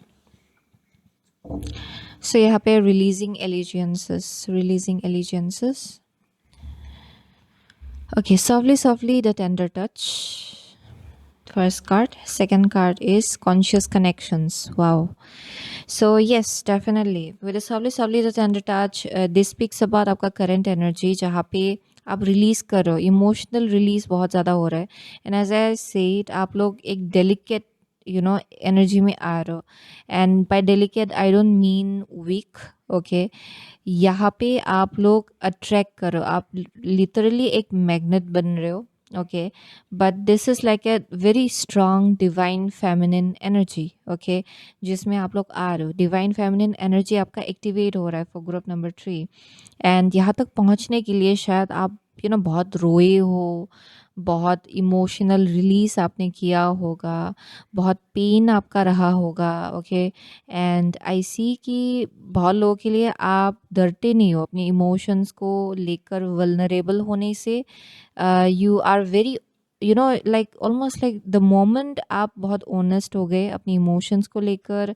so यहाँ पे releasing एलिजियंसेस okay softly the tender touch first card second card is conscious connections wow so yes definitely with the softly the tender touch this speaks about आपका current energy जहाँ पे आप release कर रहे हो emotional release बहुत ज़्यादा हो रहा है एंड एज आई सेड आप लोग एक डेलिकेट एनर्जी में आ रहे हो and by delicate I don't mean weak okay यहाँ पे आप लोग अट्रैक्ट करो आप लिटरली एक मैग्नेट बन रहे हो okay but this is like a very strong divine feminine energy okay जिसमें आप लोग आ रहे हो डिवाइन फेमिनिन एनर्जी आपका एक्टिवेट हो रहा है फॉर ग्रुप नंबर 3 एंड यहाँ तक पहुँचने के लिए शायद आप बहुत रोए हो बहुत इमोशनल रिलीज आपने किया होगा बहुत पेन आपका रहा होगा ओके एंड आई सी कि बहुत लोगों के लिए आप डरते नहीं हो अपने इमोशंस को लेकर वल्नरेबल होने से you are very like almost like the moment आप बहुत ऑनेस्ट हो गए अपनी इमोशंस को लेकर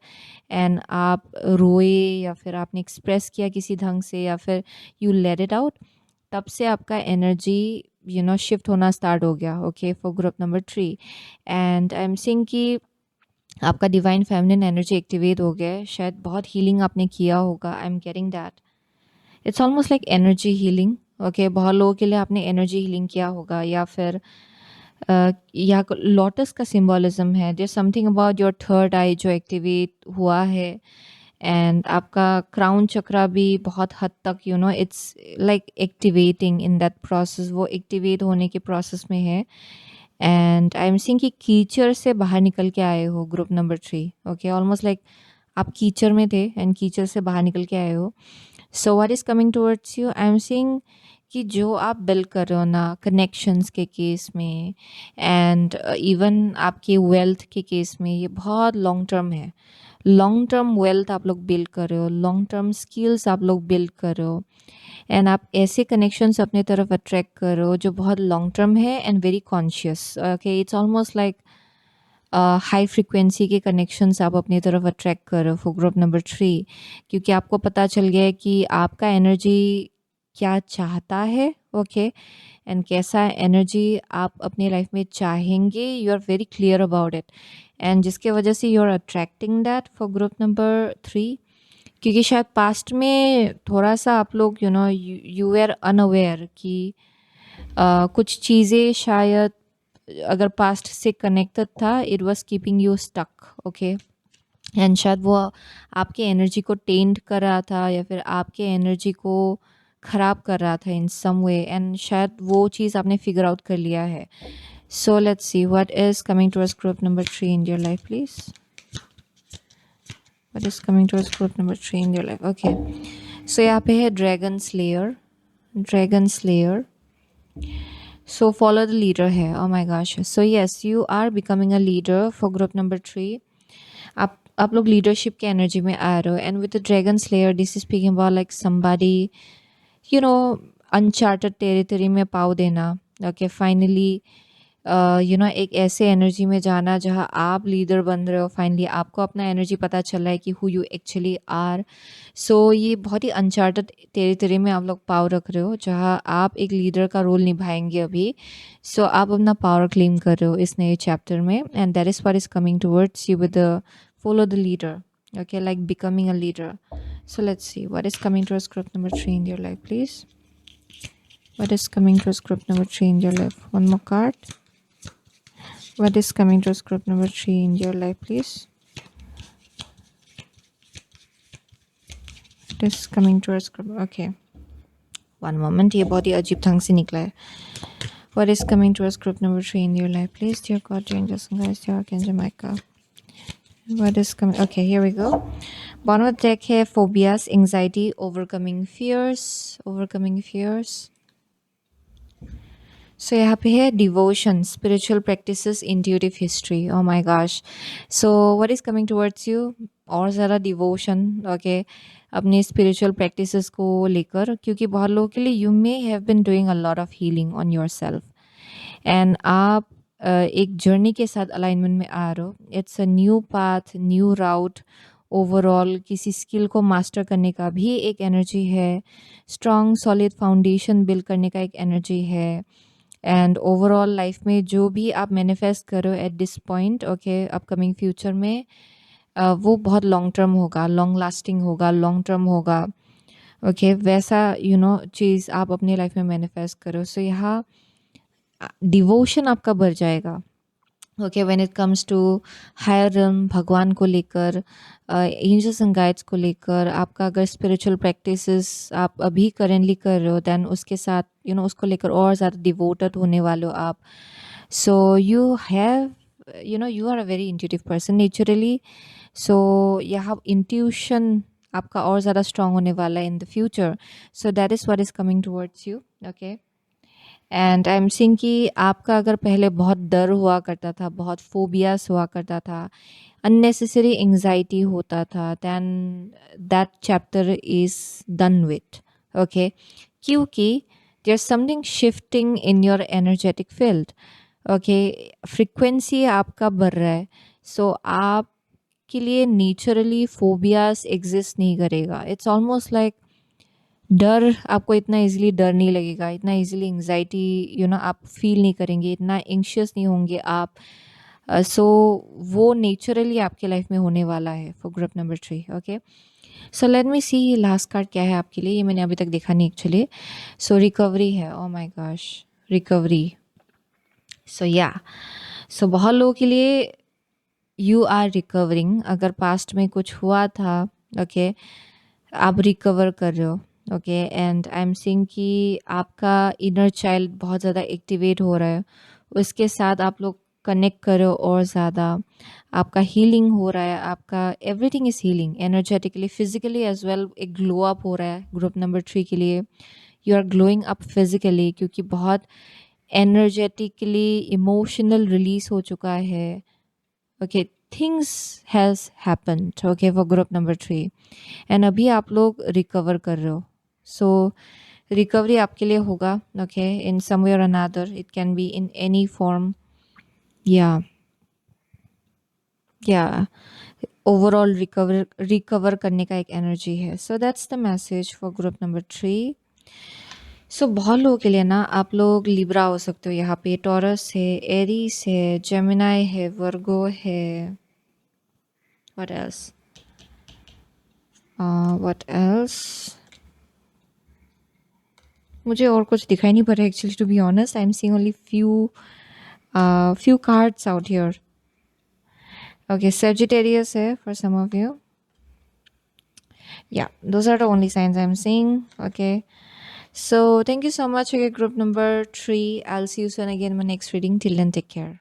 एंड आप रोए या फिर आपने एक्सप्रेस किया किसी ढंग से या फिर यू लेट इट आउट तब से आपका एनर्जी शिफ्ट होना स्टार्ट हो गया okay for group number 3 and I am seeing कि आपका डिवाइन फेमिनिन एनर्जी एक्टिवेट हो गया है शायद बहुत हीलिंग आपने किया होगा आई am getting that it's almost like energy healing okay बहुत लोगों के लिए आपने एनर्जी हीलिंग किया होगा या फिर यहाँ लोटस का सिंबॉलिज्म है there something about your third eye जो एक्टिवेट हुआ है एंड आपका क्राउन चक्रा भी बहुत हद तक it's like activating in that process वो एक्टिवेट होने के प्रोसेस में है एंड आई एम सीइंग कि कीचड़ से बाहर निकल के आए हो group number 3 okay almost like आप कीचड़ में थे एंड कीचड़ से बाहर निकल के आए हो so what is coming towards you I am seeing कि जो आप बिल्ड कर रहे हो ना कनेक्शंस के केस में एंड इवन आपके वेल्थ के केस में ये बहुत लॉन्ग टर्म है लॉन्ग टर्म वेल्थ आप लोग बिल्ड कर रहे हो लॉन्ग टर्म स्किल्स आप लोग बिल्ड कर रहे हो एंड आप ऐसे कनेक्शंस अपने तरफ अट्रैक्ट कर रहे हो जो बहुत लॉन्ग टर्म है and very conscious okay it's almost like high frequency के कनेक्शंस आप अपनी तरफ अट्रैक्ट कर रहे हो फॉर ग्रुप नंबर 3 क्योंकि आपको पता चल गया है कि आपका एनर्जी क्या चाहता है ओके एंड कैसा एनर्जी आप अपनी लाइफ में चाहेंगे you are very clear about it and जिसके वजह से you are attracting that for group number 3 क्योंकि शायद पास्ट में थोड़ा सा आप लोग यू आर अनअवेयर कि कुछ चीज़ें शायद अगर पास्ट से कनेक्टेड था, it was keeping you stuck, okay. And शायद वो आपके एनर्जी को टेंट कर रहा था या फिर आपके एनर्जी को ख़राब कर रहा था इन सम वे, एंड शायद वो चीज़ आपने फिगर आउट कर लिया है. So let's see what is coming towards group number 3 in your life, please. What is coming towards group number 3 in your life? Okay. So यहाँ पे है dragon slayer. Dragon slayer. So follow the leader है. Oh my gosh. So yes, you are becoming a leader for group number 3. आप लोग leadership के energy में आ रहे हो, and with the dragon slayer this is speaking about like somebody, you know, uncharted territory में पाव देना. ओके, फाइनली यू नो एक ऐसे एनर्जी में जाना जहाँ आप लीडर बन रहे हो. फाइनली आपको अपना एनर्जी पता चल रहा है कि हु यू एक्चुअली आर. सो ये बहुत ही अनचार्टेड टेरिटरी में आप लोग पाव रख रहे हो जहाँ आप एक लीडर का रोल निभाएंगे अभी. सो आप अपना पावर क्लेम कर रहे हो इस नए चैप्टर में, and that is what is coming towards you with the follow the leader. Okay, like becoming a leader. So let's see what is coming towards group number 3 in your life, please. What is coming towards group number 3 in your life? One more card. What is coming towards group number 3 in your life, please? What is coming towards group? Okay, one moment. ये बहुत ही अजीब ढंग से निकला है. What is coming towards group number 3 in your life, please? Dear God, dear angels and guides, dear Archangel Michael. What is coming? Okay, here we go. Bottom of the deck है phobias, anxiety, overcoming fears, overcoming fears. So यहाँ पे है devotion, spiritual practices, intuitive history. Oh my gosh. So what is coming towards you? और ज़्यादा devotion, okay, अपने spiritual practices को लेकर, क्योंकि बहुत लोगों के लिए you may have been doing a lot of healing on yourself. And आप एक जर्नी के साथ अलाइनमेंट में आ रहे हो. It's a new path, new route. Overall किसी स्किल को मास्टर करने का भी एक एनर्जी है. स्ट्रॉन्ग सॉलिड फाउंडेशन बिल्ड करने का एक एनर्जी है. एंड ओवरऑल लाइफ में जो भी आप मैनिफेस्ट करो at this point, okay, upcoming future में वो बहुत लॉन्ग टर्म होगा, लॉन्ग लास्टिंग होगा, लॉन्ग टर्म होगा. ओके, वैसा यू नो चीज़ आप अपनी लाइफ में मैनिफेस्ट करो. सो यहाँ डिवोशन आपका बढ़ जाएगा. Okay, when it comes to higher realm, भगवान को लेकर, एंजल्स एंड गाइड्स को लेकर, आपका अगर स्पिरिचुअल प्रैक्टिसेस आप अभी करेंटली कर रहे हो, दैन उसके साथ यू नो उसको लेकर और ज़्यादा डिवोटेड होने वाले हो आप. So you have you know you are a very intuitive person naturally. So यहाँ इंट्यूशन आपका और ज़्यादा स्ट्रॉन्ग होने वाला है in the future. So that is what is coming towards you. Okay, and I am seeing कि आपका अगर पहले बहुत डर हुआ करता था, बहुत फोबियास हुआ करता था, अननेसेसरी एंग्जाइटी होता था, then that chapter is done with. Okay, क्योंकि there something shifting in your energetic field. Okay, frequency आपका बढ़ रहा है. सो आप के लिए नेचुरली फोबियास एग्जिस्ट नहीं करेगा. इट्स ऑलमोस्ट लाइक डर आपको इतना इजीली डर नहीं लगेगा, इतना इजीली एंग्जाइटी यू नो आप फील नहीं करेंगे, इतना एंशियस नहीं होंगे आप. सो वो नेचुरली आपके लाइफ में होने वाला है for group number 3. Okay, so let me see ये लास्ट कार्ड क्या है आपके लिए. ये मैंने अभी तक देखा नहीं एक्चुअली. सो रिकवरी है. Oh my gosh, recovery. So yeah, so बहुत लोगों के लिए यू आर रिकवरिंग. अगर पास्ट में कुछ हुआ था, ओके, आप रिकवर कर रहे हो. Okay, and I am seeing कि आपका इनर चाइल्ड बहुत ज़्यादा एक्टिवेट हो रहा है. उसके साथ आप लोग कनेक्ट कर रहे हो और ज़्यादा. आपका हीलिंग हो रहा है, आपका everything is healing energetically, physically as well. एक ग्लो अप हो रहा है ग्रुप नंबर 3 के लिए. You are glowing up physically क्योंकि बहुत एनर्जेटिकली इमोशनल रिलीज हो चुका है. Okay, things has happened, okay, for group number 3. And अभी आप लोग रिकवर कर रहे हो. सो रिकवरी आपके लिए होगा. ओके, इन सम वे और another. It can be in any form. या ओवरऑल रिकवर करने का एक एनर्जी है. So that's the message for group number 3. सो बहुत लोगों के लिए ना आप लोग लिब्रा हो सकते हो. यहाँ पे टॉरस है, एरीस है, जेमिनाई है, वर्गो है. What else? What else? मुझे और कुछ दिखाई नहीं पड़ रहा actually, to be honest. I am seeing only few cards out here. Okay, Sagittarius है for some of you. Yeah, those are the only signs I'm seeing. Okay. So thank you so much. Okay, group number 3. I'll see you soon again in my next reading. Till then, take care.